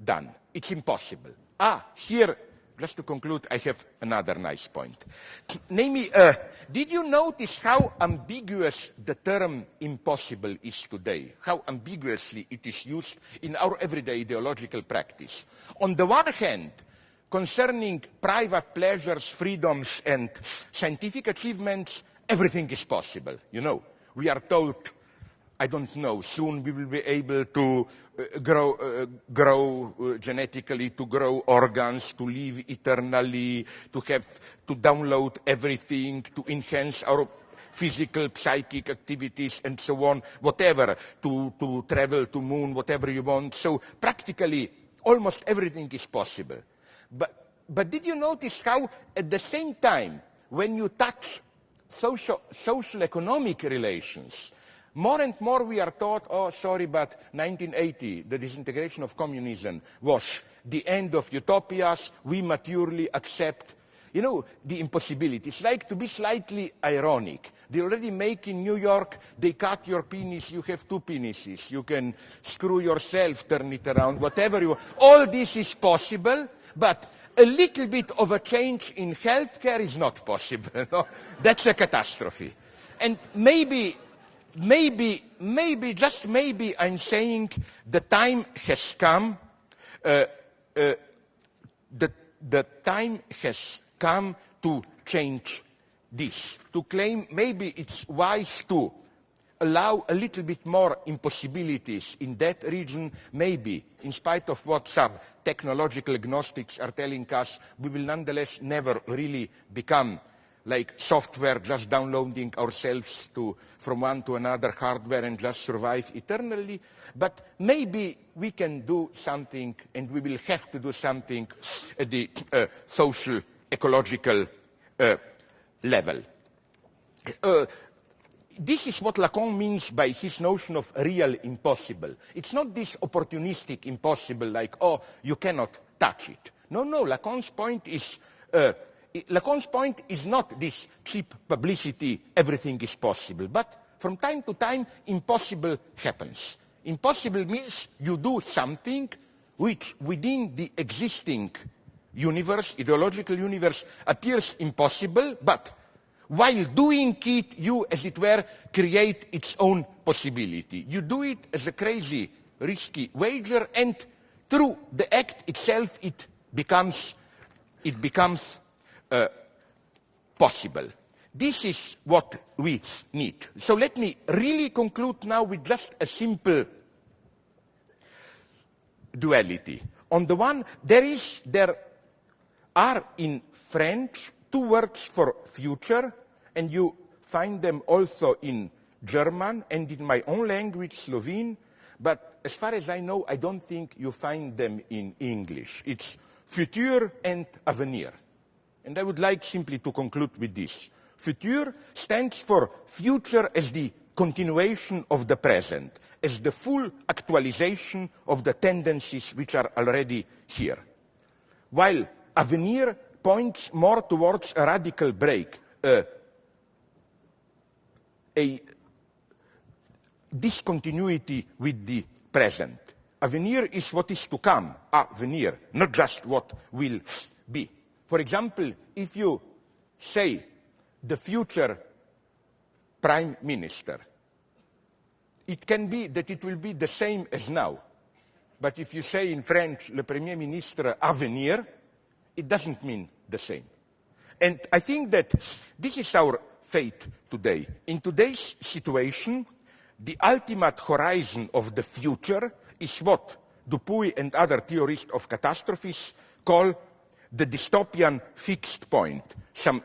Speaker 2: done. It's impossible. Here, just to conclude, I have another nice point. Namely, did you notice how ambiguous the term impossible is today? How ambiguously it is used in our everyday ideological practice. On the one hand, concerning private pleasures, freedoms, and scientific achievements, everything is possible. You know, we are told, I don't know, soon we will be able to grow genetically, to grow organs, to live eternally, to download everything, to enhance our physical, psychic activities, and so on, whatever, to travel to moon, whatever you want. So practically, almost everything is possible. But did you notice how, at the same time, when you touch social-economic relations, more and more we are taught, oh, sorry, but 1980, the disintegration of communism was the end of utopias. We maturely accept, you know, the impossibility. It's like, to be slightly ironic, they already make in New York, they cut your penis, you have 2 penises. You can screw yourself, turn it around, whatever you want. All this is possible, but a little bit of a change in healthcare is not possible. No? That's a catastrophe. And maybe, just maybe, I'm saying the time has come, the time has come to change this, to claim maybe it's wise to allow a little bit more impossibilities in that region, maybe, in spite of what some technological agnostics are telling us, we will nonetheless never really become like software, just downloading ourselves from one to another hardware and just survive eternally. But maybe we can do something, and we will have to do something at the social, ecological level. This is what Lacan means by his notion of real impossible. It's not this opportunistic impossible like, oh, you cannot touch it. No, Lacan's point is not this cheap publicity, everything is possible. But from time to time, impossible happens. Impossible means you do something which within the existing universe, ideological universe, appears impossible, but while doing it, you, as it were, create its own possibility. You do it as a crazy, risky wager, and through the act itself, it becomes possible. This is what we need. So let me really conclude now with just a simple duality. On the one, there are in French 2 words for future, and you find them also in German and in my own language, Slovene, but as far as I know, I don't think you find them in English. It's futur and avenir. And I would like simply to conclude with this. Futur stands for future as the continuation of the present, as the full actualization of the tendencies which are already here. While Avenir points more towards a radical break, a discontinuity with the present. Avenir is what is to come, avenir, not just what will be. For example, if you say the future prime minister, it can be that it will be the same as now. But if you say in French, le premier ministre à venir, it doesn't mean the same. And I think that this is our fate today. In today's situation, the ultimate horizon of the future is what Dupuy and other theorists of catastrophes call the dystopian fixed point, some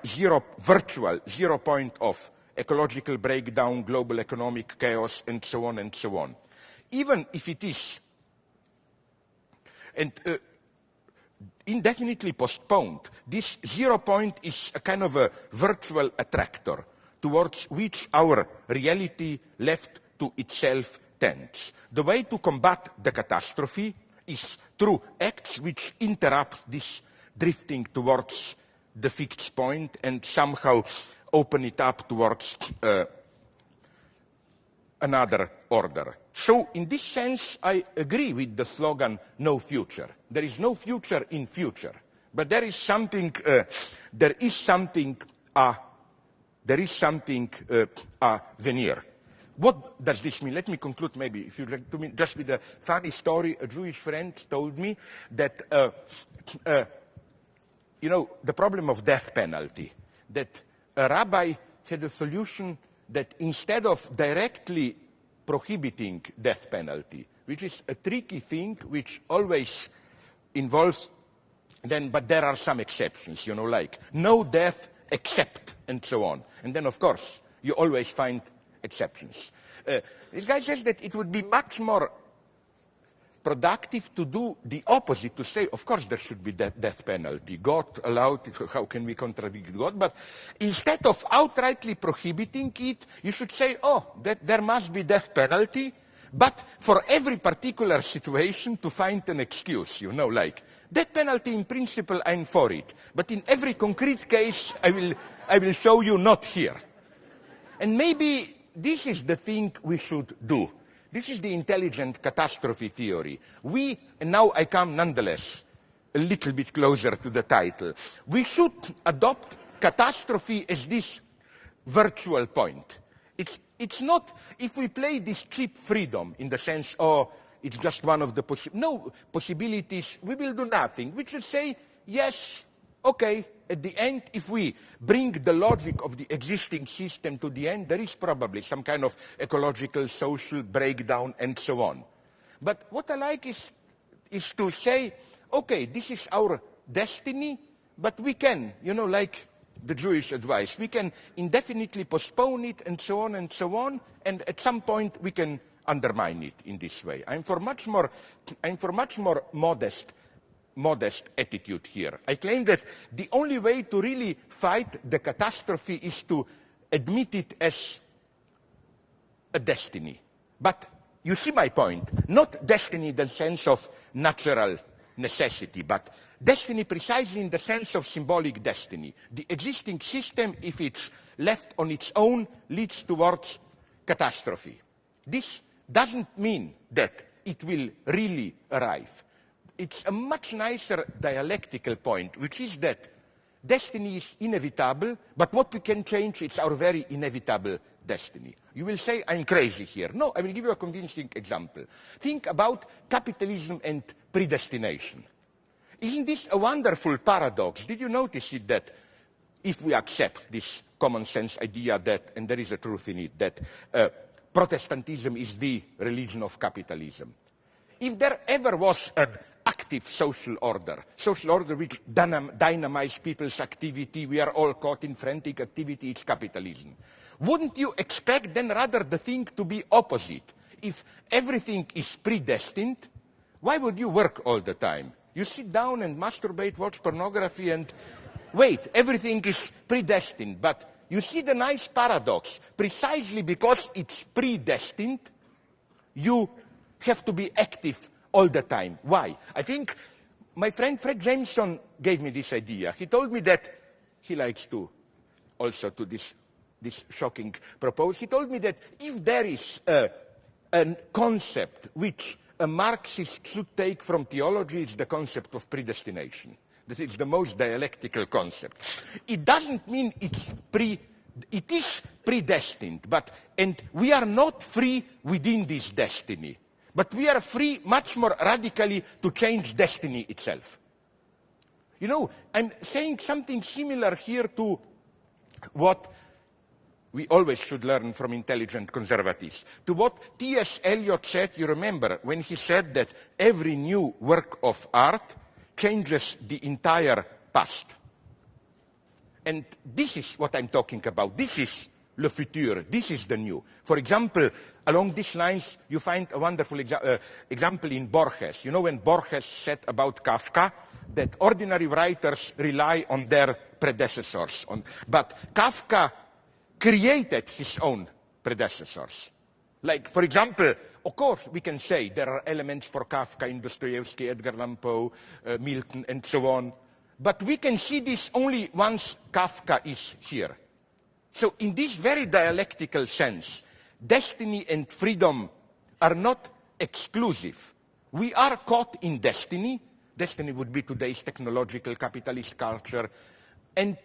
Speaker 2: virtual zero point of ecological breakdown, global economic chaos, and so on and so on. Even if it is indefinitely postponed, this 0 point is a kind of a virtual attractor towards which our reality left to itself tends. The way to combat the catastrophe is through acts which interrupt this drifting towards the fixed point and somehow open it up towards another order. So in this sense, I agree with the slogan, no future. There is no future in future, but there is something veneer. What does this mean? Let me conclude maybe, if you'd like to me, just with a funny story. A Jewish friend told me that, the problem of death penalty, that a rabbi had a solution that instead of directly prohibiting death penalty, which is a tricky thing, which always involves then, but there are some exceptions, like no death except, and so on. And then, of course, you always find exceptions. This guy says that it would be much more productive to do the opposite, to say, of course, there should be death penalty. God allowed it, how can we contradict God? But instead of outrightly prohibiting it, you should say, that there must be death penalty, but for every particular situation to find an excuse, like death penalty in principle, I'm for it, but in every concrete case, I will show you not here. And maybe this is the thing we should do. This is the intelligent catastrophe theory. And now I come nonetheless a little bit closer to the title. We should adopt catastrophe as this virtual point. It's not, if we play this cheap freedom in the sense, it's just one of the possibilities, we will do nothing. We should say, yes, okay, at the end, if we bring the logic of the existing system to the end, there is probably some kind of ecological, social breakdown, and so on. But what I like is to say, okay, this is our destiny, but we can, like the Jewish advice, we can indefinitely postpone it, and so on, and at some point we can undermine it in this way. I'm for much more modest attitude here. I claim that the only way to really fight the catastrophe is to admit it as a destiny. But you see my point, not destiny in the sense of natural necessity, but destiny precisely in the sense of symbolic destiny. The existing system, if it's left on its own, leads towards catastrophe. This doesn't mean that it will really arrive. It's a much nicer dialectical point, which is that destiny is inevitable, but what we can change, it's our very inevitable destiny. You will say, I'm crazy here. No, I will give you a convincing example. Think about capitalism and predestination. Isn't this a wonderful paradox? Did you notice it, that if we accept this common sense idea that, and there is a truth in it, that Protestantism is the religion of capitalism. If there ever was an active social order which dynamites people's activity, we are all caught in frantic activity, it's capitalism. Wouldn't you expect then rather the thing to be opposite? If everything is predestined, why would you work all the time? You sit down and masturbate, watch pornography, and wait, everything is predestined, but you see the nice paradox. Precisely because it's predestined, you have to be active all the time. Why? I think my friend Fred Jameson gave me this idea. He told me that he likes to also to this shocking proposal. He told me that if there is a concept which a Marxist should take from theology, it's the concept of predestination. This is the most dialectical concept. It doesn't mean it is predestined, and we are not free within this destiny. But we are free much more radically to change destiny itself. You know, I'm saying something similar here to what we always should learn from intelligent conservatives. To what T.S. Eliot said, you remember, when he said that every new work of art changes the entire past. And this is what I'm talking about. This is le futur. This is the new. For example, along these lines, you find a wonderful example in Borges. You know when Borges said about Kafka that ordinary writers rely on their predecessors. But Kafka created his own predecessors. Like, for example, of course, we can say there are elements for Kafka in Dostoevsky, Edgar Allan Poe, Milton, and so on. But we can see this only once Kafka is here. So in this very dialectical sense, destiny and freedom are not exclusive. We are caught in destiny. Destiny would be today's technological capitalist culture. And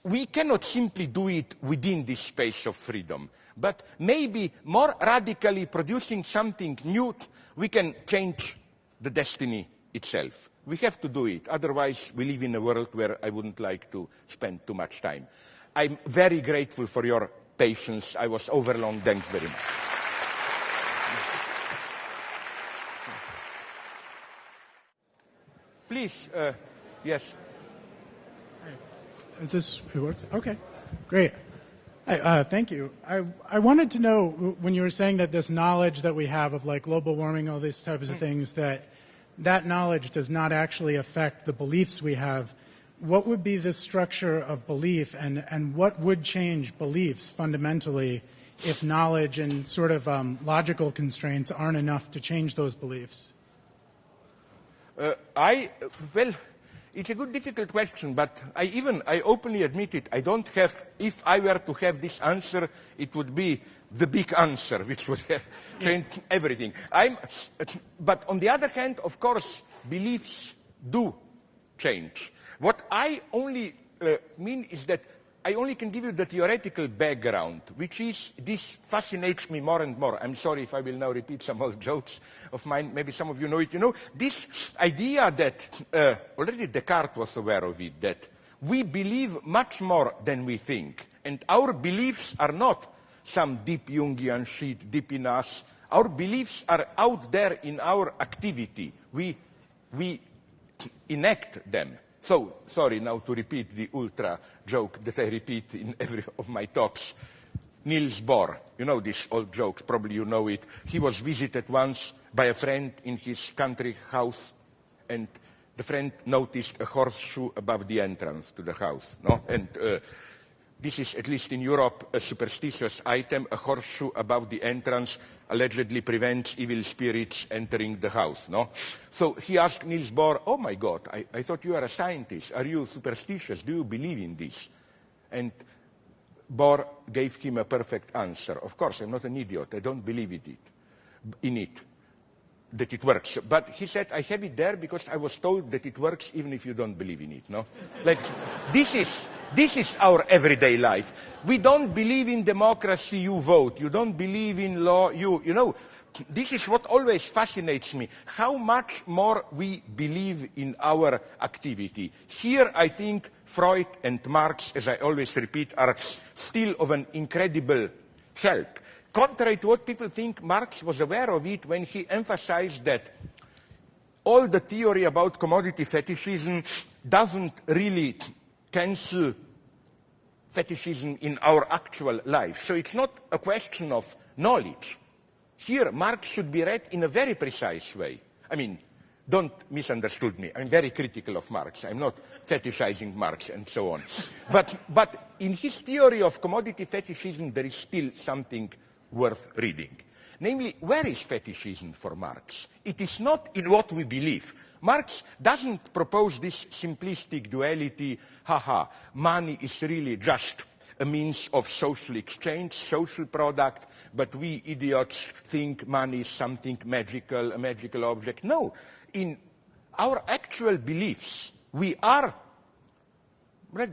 Speaker 2: we cannot simply do it within this space of freedom. But maybe more radically producing something new, we can change the destiny itself. We have to do it. Otherwise, we live in a world where I wouldn't like to spend too much time. I'm very grateful for your patience. I was overlong. Thanks very much. Please, yes.
Speaker 3: Is this, it works? Okay, great. Thank you. I wanted to know, when you were saying that this knowledge that we have of like global warming, all these types of things, that knowledge does not actually affect the beliefs we have. What would be the structure of belief, and what would change beliefs fundamentally if knowledge and sort of logical constraints aren't enough to change those beliefs?
Speaker 2: Well, it's a good, difficult question, but I openly admit it. I don't have, if I were to have this answer, it would be the big answer, which would have changed everything. But on the other hand, of course, beliefs do change. What I only mean is that I only can give you the theoretical background, which is, this fascinates me more and more. I'm sorry if I will now repeat some old jokes of mine. Maybe some of you know it. You know, this idea that already Descartes was aware of it, that we believe much more than we think. And our beliefs are not some deep Jungian shit deep in us. Our beliefs are out there in our activity. We enact them. So, sorry now to repeat the ultra joke that I repeat in every of my talks. Niels Bohr, you know these old jokes, probably you know it. He was visited once by a friend in his country house, and the friend noticed a horseshoe above the entrance to the house. No? And this is, at least in Europe, a superstitious item. A horseshoe above the entrance allegedly prevents evil spirits entering the house. No? So he asked Niels Bohr, oh my God, I thought you are a scientist. Are you superstitious? Do you believe in this? And Bohr gave him a perfect answer. Of course, I'm not an idiot. I don't believe in it, that it works. But he said, I have it there because I was told that it works even if you don't believe in it. No? Like, this is our everyday life. We don't believe in democracy, you vote. You don't believe in law, you know. This is what always fascinates me, how much more we believe in our activity. Here, I think Freud and Marx, as I always repeat, are still of an incredible help. Contrary to what people think, Marx was aware of it when he emphasized that all the theory about commodity fetishism doesn't really cancel fetishism in our actual life. So it's not a question of knowledge. Here, Marx should be read in a very precise way. I mean, Don't misunderstood me. I'm very critical of Marx. I'm not fetishizing Marx and so on. But in his theory of commodity fetishism, there is still something worth reading. Namely, where is fetishism for Marx? It is not in what we believe. Marx doesn't propose this simplistic duality, money is really just a means of social exchange, social product, but we idiots think money is something magical, a magical object. No, in our actual beliefs, we are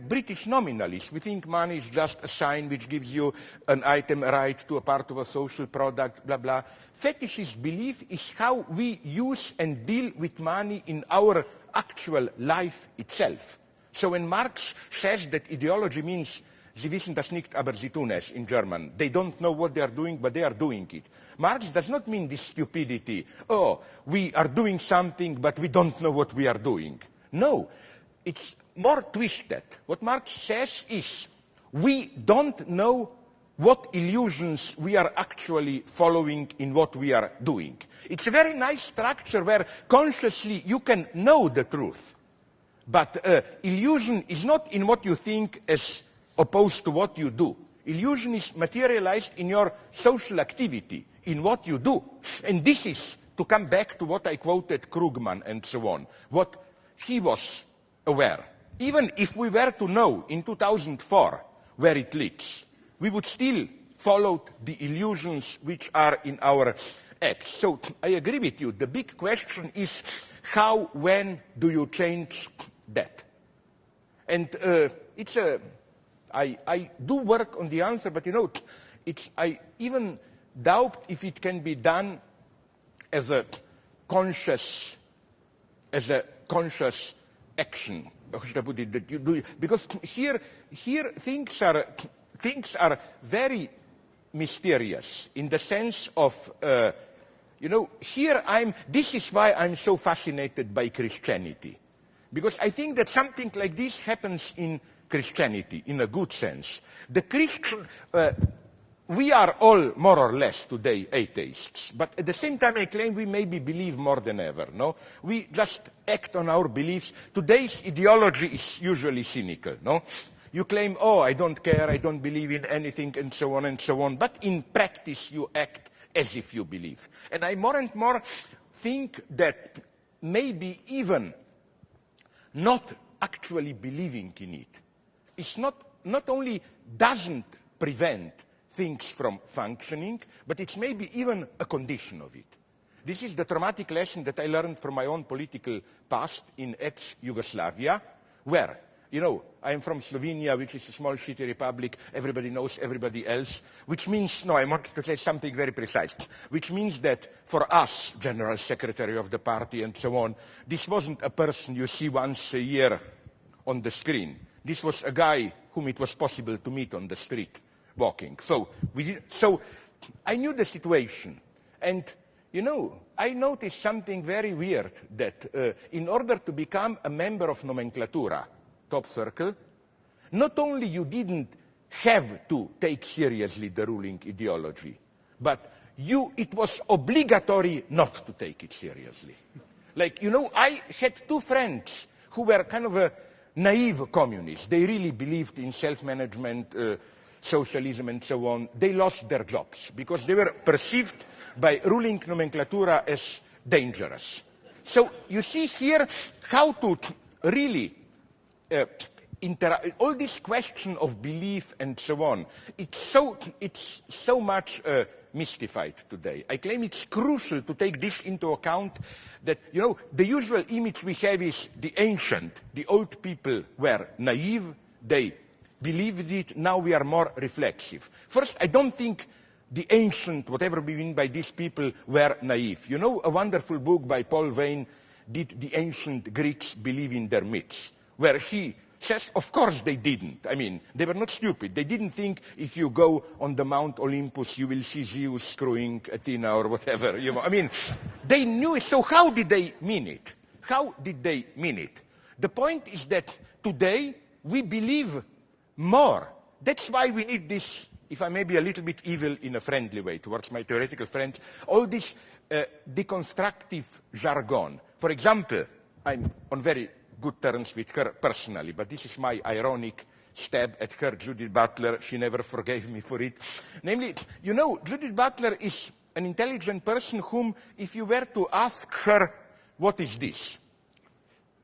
Speaker 2: British nominalists. We think money is just a sign which gives you an item right to a part of a social product, blah, blah. Fetishist belief is how we use and deal with money in our actual life itself. So when Marx says that ideology means Sie wissen das nicht, aber sie tun es in German. They don't know what they are doing, but they are doing it. Marx does not mean this stupidity. Oh, we are doing something, but we don't know what we are doing. No, it's more twisted. What Marx says is, we don't know what illusions we are actually following in what we are doing. It's a very nice structure where consciously you can know the truth. But illusion is not in what you think as opposed to what you do. Illusion is materialized in your social activity, in what you do. And this is, to come back to what I quoted Krugman and so on, what he was aware. Even if we were to know in 2004 where it leaks, we would still follow the illusions which are in our acts. So I agree with you. The big question is how, when do you change that? And I do work on the answer, but you know, I even doubt if it can be done as a conscious action. How should I put it? That you do, because here things are very mysterious in the sense of this is why I'm so fascinated by Christianity, because I think that something like this happens in Christianity in a good sense. The Christian, we are all more or less today atheists, but at the same time I claim we maybe believe more than ever, no? We just act on our beliefs. Today's ideology is usually cynical, no? You claim, oh, I don't care, I don't believe in anything, and so on and so on, but in practice you act as if you believe. And I more and more think that maybe even not actually believing in it is not only doesn't prevent things from functioning, but it's maybe even a condition of it. This is the traumatic lesson that I learned from my own political past in ex-Yugoslavia, where, you know, I am from Slovenia, which is a small, shitty republic. Everybody knows everybody else, which means, no, I want to say something very precise, which means that for us, General Secretary of the party and so on, this wasn't a person you see once a year on the screen. This was a guy whom it was possible to meet on the street walking. So I knew the situation. And, you know, I noticed something very weird, that in order to become a member of Nomenklatura, top circle, not only you didn't have to take seriously the ruling ideology, but it was obligatory not to take it seriously. Like, you know, I had two friends who were kind of a naive communists. They really believed in self-management, socialism and so on. They lost their jobs because they were perceived by ruling nomenclatura as dangerous. So you see here how to really all this question of belief and so on, it's so much mystified today. I claim it's crucial to take this into account, that, you know, the usual image we have is the ancient, the old people were naive, they believed it, now we are more reflexive. First, I don't think the ancient, whatever we mean by these people, were naive. You know, a wonderful book by Paul Vane, Did the Ancient Greeks Believe in Their Myths? Where he says, of course they didn't. I mean, they were not stupid. They didn't think if you go on the Mount Olympus, you will see Zeus screwing Athena or whatever. You know, I mean, they knew it. So how did they mean it? How did they mean it? The point is that today we believe more. That's why we need this, if I may be a little bit evil in a friendly way towards my theoretical friends, all this deconstructive jargon. For example, I'm on very good terms with her personally, but this is my ironic stab at her, Judith Butler. She never forgave me for it. Namely, you know, Judith Butler is an intelligent person whom, if you were to ask her, what is this?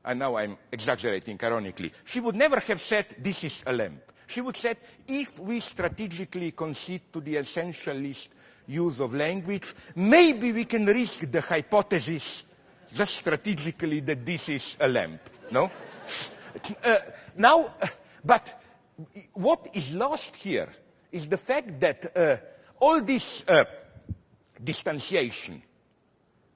Speaker 2: And now I'm exaggerating, ironically. She would never have said, this is a lamp. She would say, if we strategically concede to the essentialist use of language, maybe we can risk the hypothesis, just strategically, that this is a lamp. No? But what is lost here is the fact that all this distanciation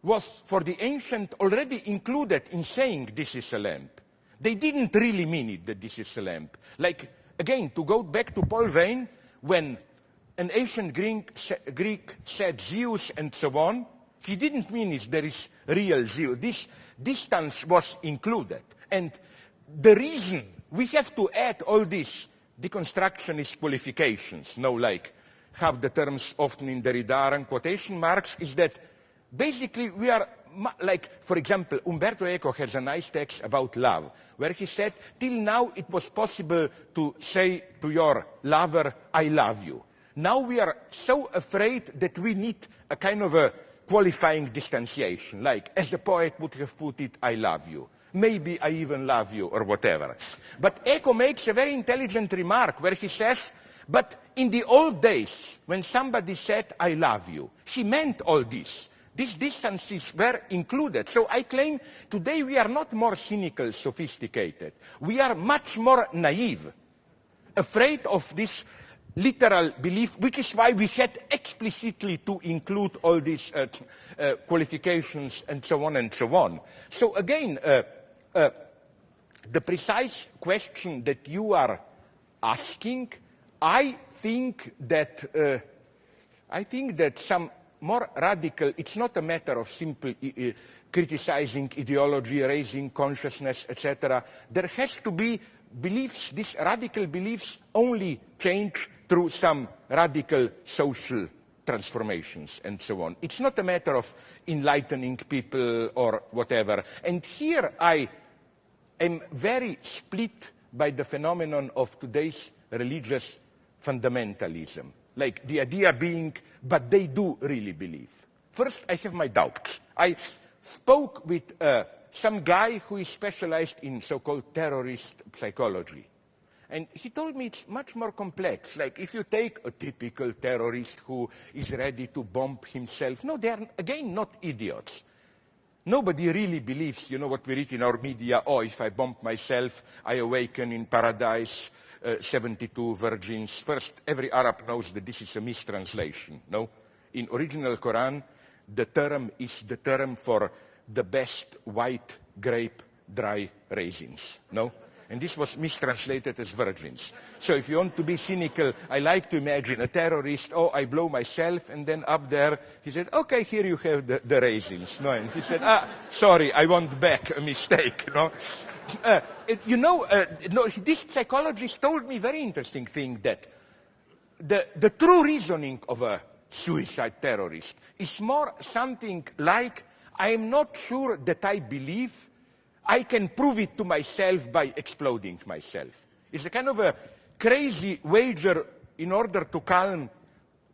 Speaker 2: was for the ancient already included in saying this is a lamp. They didn't really mean it, that this is a lamp. Like, again, to go back to Paul Vane, when an ancient Greek said Zeus and so on, he didn't mean it, there is real Zeus. This distance was included. And the reason we have to add all these deconstructionist qualifications, like have the terms often in Derrida and quotation marks, is that basically we are, like, for example, Umberto Eco has a nice text about love, where he said, till now it was possible to say to your lover, I love you. Now we are so afraid that we need a kind of a qualifying distanciation, like, as the poet would have put it, I love you. Maybe I even love you, or whatever. But Eco makes a very intelligent remark where he says, but in the old days, when somebody said, I love you, he meant all this. These distances were included. So I claim today we are not more cynical, sophisticated. We are much more naive, afraid of this literal belief, which is why we had explicitly to include all these qualifications and so on and so on. So again, the precise question that you are asking, I think that some more radical, it's not a matter of simple criticizing ideology, raising consciousness, etc. There has to be beliefs, these radical beliefs only change through some radical social transformations and so on. It's not a matter of enlightening people or whatever. And here I am very split by the phenomenon of today's religious fundamentalism. Like the idea being, but they do really believe. First, I have my doubts. I spoke with some guy who is specialized in so-called terrorist psychology. And he told me it's much more complex. Like if you take a typical terrorist who is ready to bomb himself, no, they are, again, not idiots. Nobody really believes, what we read in our media, oh, if I bomb myself, I awaken in paradise, 72 virgins. First, every Arab knows that this is a mistranslation, no? In original Quran, the term is the term for the best white grape dry raisins, no? And this was mistranslated as virgins. So if you want to be cynical, I like to imagine a terrorist, oh, I blow myself, and then up there, he said, okay, here you have the raisins. No, and he said, sorry, I want back a mistake, no? This psychologist told me a very interesting thing, that the true reasoning of a suicide terrorist is more something like, I am not sure that I believe, I can prove it to myself by exploding myself. It's a kind of a crazy wager in order to calm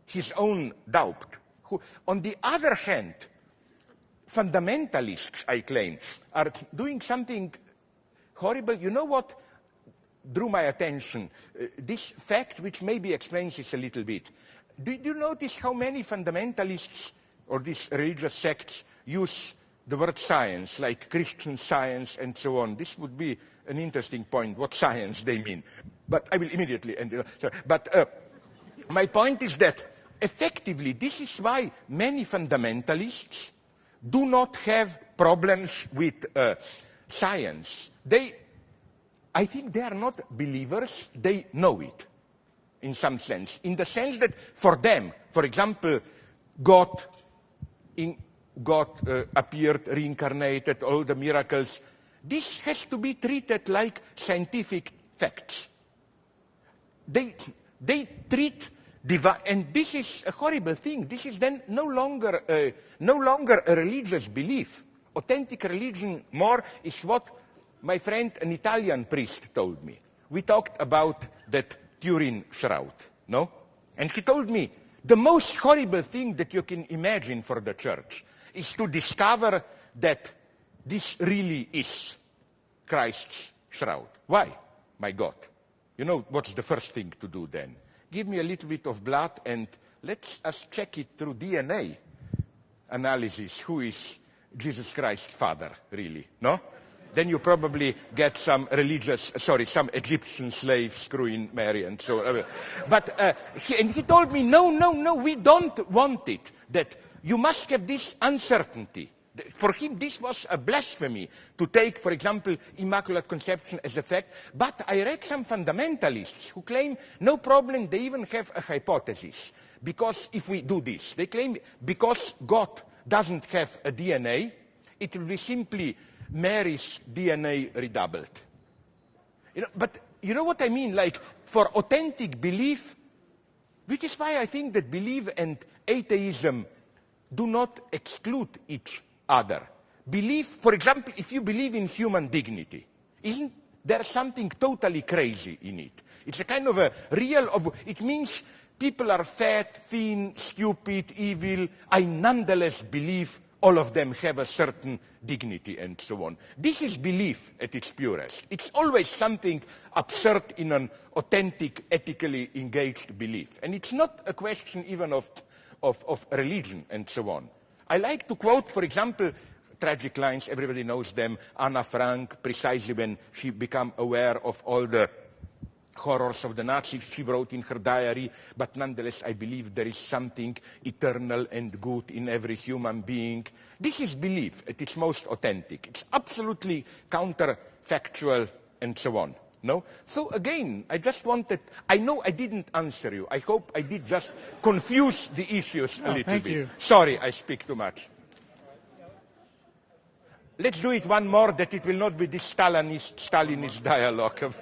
Speaker 2: his own doubt. On the other hand, fundamentalists, I claim, are doing something horrible. You know what drew my attention? This fact, which maybe explains this a little bit. Did you notice how many fundamentalists or these religious sects use the word science, like Christian Science and so on? This would be an interesting point, what science they mean. But I will immediately end. But my point is that effectively this is why many fundamentalists do not have problems with science. I think they are not believers, they know it in some sense. In the sense that for them, for example, God appeared, reincarnated, all the miracles. This has to be treated like scientific facts. They treat divine, and this is a horrible thing. This is then no longer a religious belief. authentic religion more is what my friend, an Italian priest, told me. We talked about that Turin shroud, no? And he told me, the most horrible thing that you can imagine for the church is to discover that this really is Christ's shroud. Why? My God. You know what's the first thing to do then? Give me a little bit of blood and let us check it through DNA analysis. Who is Jesus Christ's father, really? No? Then you probably get some some Egyptian slave screwing Mary and so on. But he told me, no, we don't want it. That you must have this uncertainty. For him, this was a blasphemy to take, for example, Immaculate Conception as a fact. But I read some fundamentalists who claim, no problem, they even have a hypothesis. Because if we do this, they claim because God doesn't have a DNA, it will be simply Mary's DNA redoubled. But you know what I mean? Like, for authentic belief, which is why I think that belief and atheism do not exclude each other. Belief, for example, if you believe in human dignity, isn't there something totally crazy in it? It's a kind of a it means people are fat, thin, stupid, evil. I nonetheless believe all of them have a certain dignity and so on. This is belief at its purest. It's always something absurd in an authentic, ethically engaged belief. And it's not a question even of religion and so on. I like to quote, for example, tragic lines, everybody knows them, Anna Frank, precisely when she became aware of all the horrors of the Nazis, she wrote in her diary, but nonetheless I believe there is something eternal and good in every human being. This is belief at its most authentic. It's absolutely counterfactual and so on. No? So again, I just wanted, I know I didn't answer you. I hope I did just confuse the issues a little
Speaker 3: thank
Speaker 2: bit.
Speaker 3: you.
Speaker 2: Sorry, I speak too much. Let's do it one more, that it will not be this Stalinist dialogue.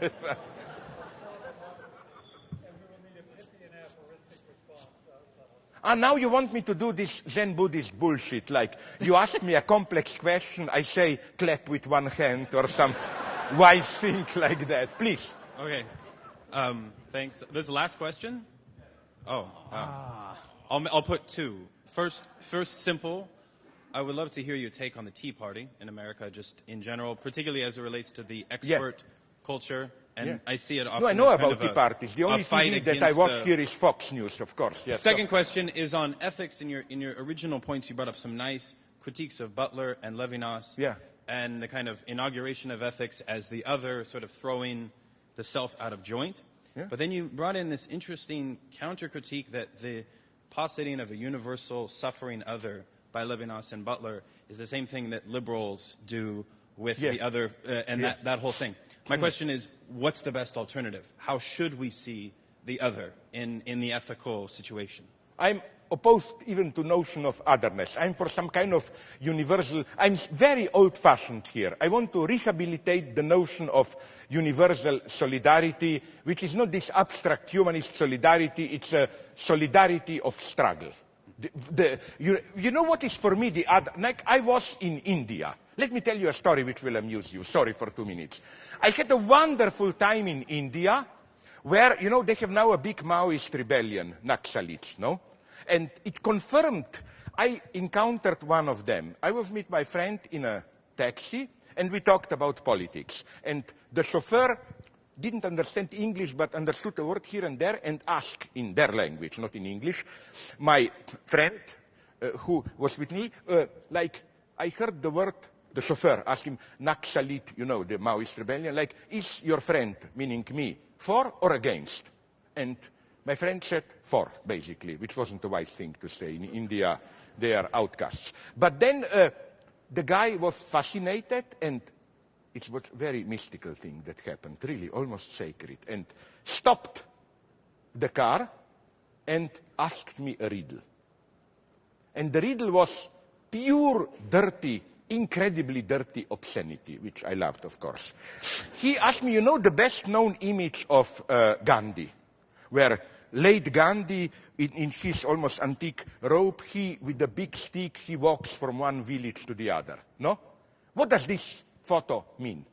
Speaker 2: Now you want me to do this Zen Buddhist bullshit, like you ask me a complex question, I say clap with one hand or some wise thing like that. Please.
Speaker 4: Okay. Thanks. This is the last question? Oh. I'll put two. First, simple. I would love to hear your take on the Tea Party in America, just in general, particularly as it relates to the expert culture. And I see it often.
Speaker 2: No, I know
Speaker 4: as
Speaker 2: about tea parties. The only TV that I watch here is Fox News, of course. Yes.
Speaker 4: Second question is on ethics. In your original points, you brought up some nice critiques of Butler and Levinas.
Speaker 2: Yeah.
Speaker 4: And the kind of inauguration of ethics as the other, sort of throwing the self out of joint.
Speaker 2: Yeah.
Speaker 4: But then you brought in this interesting counter-critique that the postulating of a universal suffering other by Levinas and Butler is the same thing that liberals do with the other, and that whole thing. My question is, what's the best alternative? How should we see the other in the ethical situation?
Speaker 2: I'm opposed even to notion of otherness. I'm for some kind of universal, I'm very old-fashioned here. I want to rehabilitate the notion of universal solidarity, which is not this abstract humanist solidarity, it's a solidarity of struggle. You know what is for me the other, like I was in India. Let me tell you a story which will amuse you. Sorry for 2 minutes. I had a wonderful time in India where, you know, they have now a big Maoist rebellion, Naxalites, no? And it confirmed, I encountered one of them. I was with my friend in a taxi and we talked about politics. And the chauffeur didn't understand English but understood a word here and there and asked in their language, not in English, my friend who was with me, I heard the word, the chauffeur asked him, Naxalit, you know, the Maoist rebellion, like, is your friend, meaning me, for or against? And my friend said for, basically, which wasn't a wise thing to say. In India, they are outcasts. But then the guy was fascinated, and it was a very mystical thing that happened, really, almost sacred, and stopped the car and asked me a riddle. And the riddle was pure, dirty, incredibly dirty obscenity, which I loved, of course. He asked me, you know, the best-known image of Gandhi, where late Gandhi in his almost antique robe, he, with a big stick, he walks from one village to the other, no? What does this photo mean?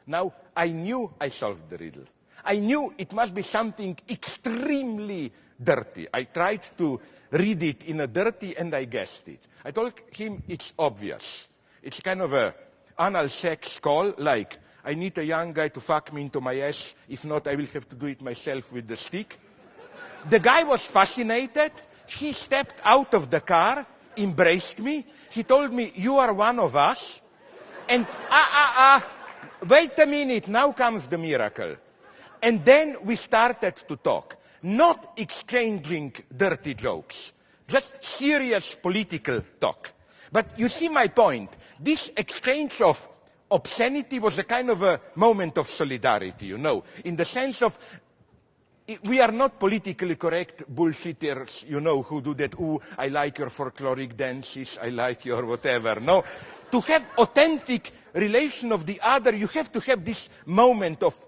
Speaker 2: Now, I knew I solved the riddle. I knew it must be something extremely dirty. I tried to read it in a dirty, and I guessed it. I told him it's obvious. It's kind of a anal sex call, like, I need a young guy to fuck me into my ass. If not, I will have to do it myself with the stick. The guy was fascinated. He stepped out of the car, embraced me. He told me, you are one of us. And, wait a minute, now comes the miracle. And then we started to talk, not exchanging dirty jokes, just serious political talk. But you see my point. This exchange of obscenity was a kind of a moment of solidarity, you know, in the sense of we are not politically correct bullshitters, you know, who do that, ooh, I like your folkloric dances, I like your whatever. No, to have authentic relation of the other, you have to have this moment of,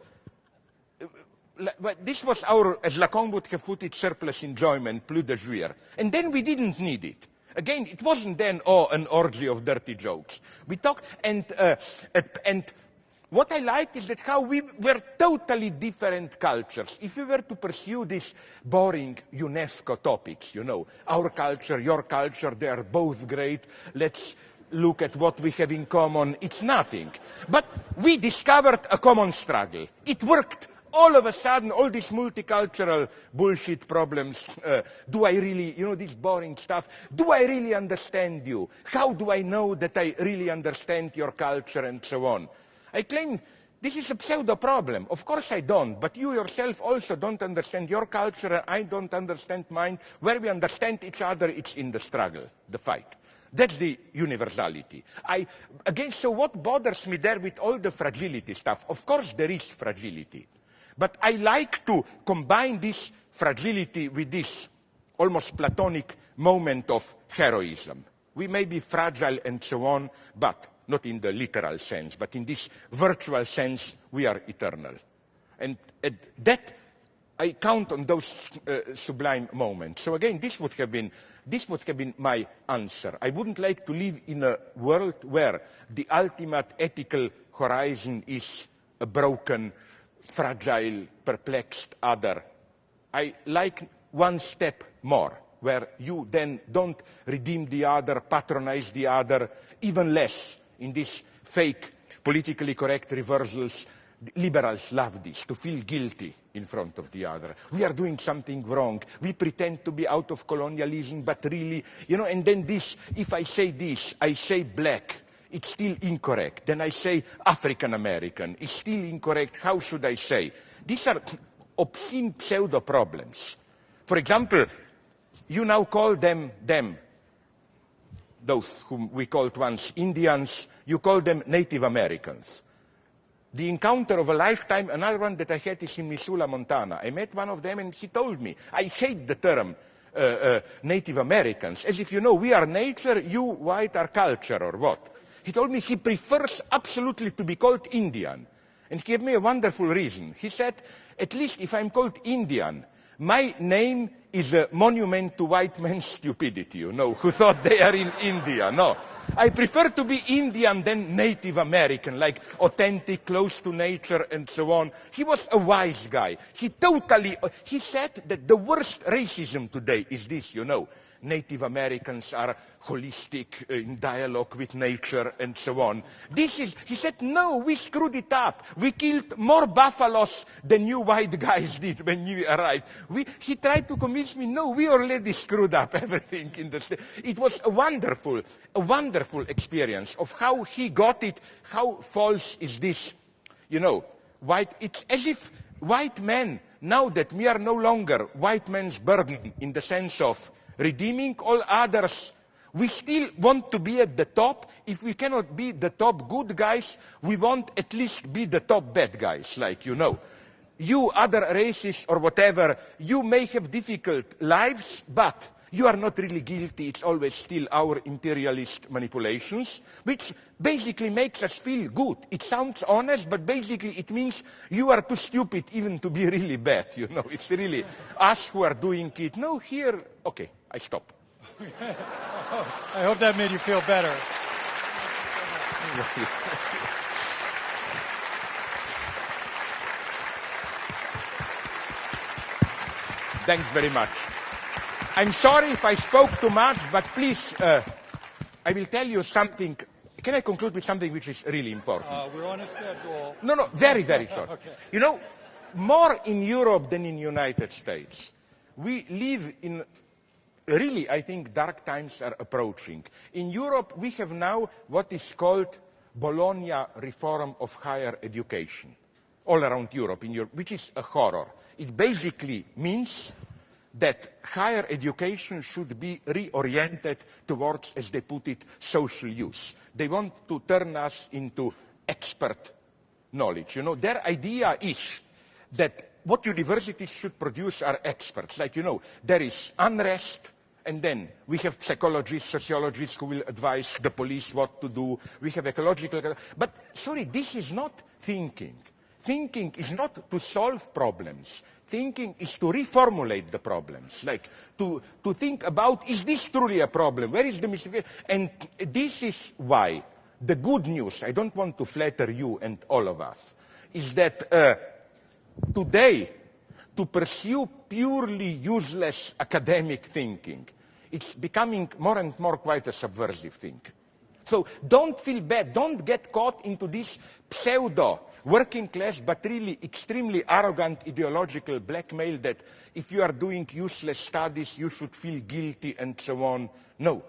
Speaker 2: this was our, as Lacan would have put it, surplus enjoyment, plus de jouir. And then we didn't need it. Again, it wasn't then, an orgy of dirty jokes. We talked, and what I liked is that how we were totally different cultures. If we were to pursue these boring UNESCO topics, you know, our culture, your culture, they are both great, let's look at what we have in common, it's nothing. But we discovered a common struggle. It worked. All of a sudden, all these multicultural bullshit problems, do I really, you know, this boring stuff, do I really understand you? How do I know that I really understand your culture and so on? I claim this is a pseudo problem. Of course I don't, but you yourself also don't understand your culture, and I don't understand mine. Where we understand each other, it's in the struggle, the fight. That's the universality. Again, so what bothers me there with all the fragility stuff? Of course there is fragility. But I like to combine this fragility with this almost Platonic moment of heroism. We may be fragile and so on, but not in the literal sense, but in this virtual sense, we are eternal. And that, I count on those sublime moments. So again, this would have been my answer. I wouldn't like to live in a world where the ultimate ethical horizon is a broken, fragile, perplexed other. I like one step more, where you then don't redeem the other, patronize the other, even less in these fake, politically correct reversals. Liberals love this, to feel guilty in front of the other. We are doing something wrong. We pretend to be out of colonialism, but really, you know, and then this, if I say this, I say black, it's still incorrect. Then I say African-American, it's still incorrect. How should I say? These are obscene pseudo-problems. For example, you now call them, those whom we called once Indians, you call them Native Americans. The encounter of a lifetime, another one that I had is in Missoula, Montana. I met one of them and he told me, I hate the term Native Americans, as if, you know, we are nature, you white are culture, or what? He told me he prefers absolutely to be called Indian. And he gave me a wonderful reason. He said, at least if I'm called Indian, my name is a monument to white man's stupidity, you know, who thought they are in India. No. I prefer to be Indian than Native American, like authentic, close to nature, and so on. He was a wise guy. He said that the worst racism today is this, you know. Native Americans are holistic, in dialogue with nature, and so on. He said, no, we screwed it up. We killed more buffaloes than you white guys did when you arrived. He tried to convince me, no, we already screwed up everything in the state. It was a wonderful experience of how he got it, how false is this, you know, it's as if white men, now that we are no longer white man's burden in the sense of redeeming all others, we still want to be at the top. If we cannot be the top good guys, we want at least be the top bad guys, like, you know. You other races or whatever, you may have difficult lives, but you are not really guilty, it's always still our imperialist manipulations, which basically makes us feel good. It sounds honest, but basically it means you are too stupid even to be really bad, you know. It's really us who are doing it. No, here, okay, I stop.
Speaker 1: I hope that made you feel better.
Speaker 2: Thanks very much. I'm sorry if I spoke too much, but please, I will tell you something. Can I conclude with something which is really important?
Speaker 1: We're on a schedule.
Speaker 2: No, very, very short.
Speaker 1: Okay.
Speaker 2: You know, more in Europe than in the United States. We live in really, I think, dark times are approaching. In Europe, we have now what is called Bologna reform of higher education all around Europe, which is a horror. It basically means that higher education should be reoriented towards, as they put it, social use. They want to turn us into expert knowledge. You know, their idea is that what universities should produce are experts. Like, you know, there is unrest, and then we have psychologists, sociologists who will advise the police what to do. We have ecological. But, sorry, this is not thinking. Thinking is not to solve problems. Thinking is to reformulate the problems. Like, to think about, is this truly a problem? Where is the mistake? And this is why the good news, I don't want to flatter you and all of us, is that today, to pursue purely useless academic thinking, it's becoming more and more quite a subversive thing. So don't feel bad. Don't get caught into this pseudo working class but really extremely arrogant ideological blackmail that if you are doing useless studies, you should feel guilty and so on. No,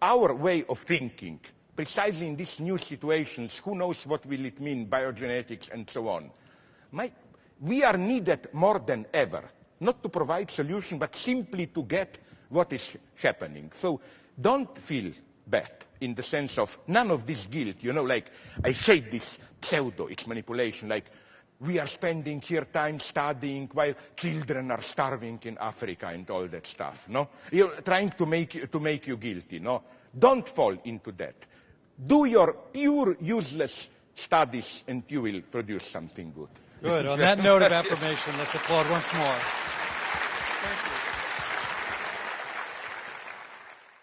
Speaker 2: our way of thinking, precisely in these new situations, who knows what will it mean, biogenetics and so on. We are needed more than ever, not to provide solution, but simply to get what is happening. So don't feel bad in the sense of none of this guilt. You know, like, I hate this pseudo, it's manipulation, like, we are spending here time studying while children are starving in Africa and all that stuff, no? You're trying to make you guilty, no? Don't fall into that. Do your pure useless studies and you will produce something good.
Speaker 1: Good. On that note of affirmation, let's applaud once more.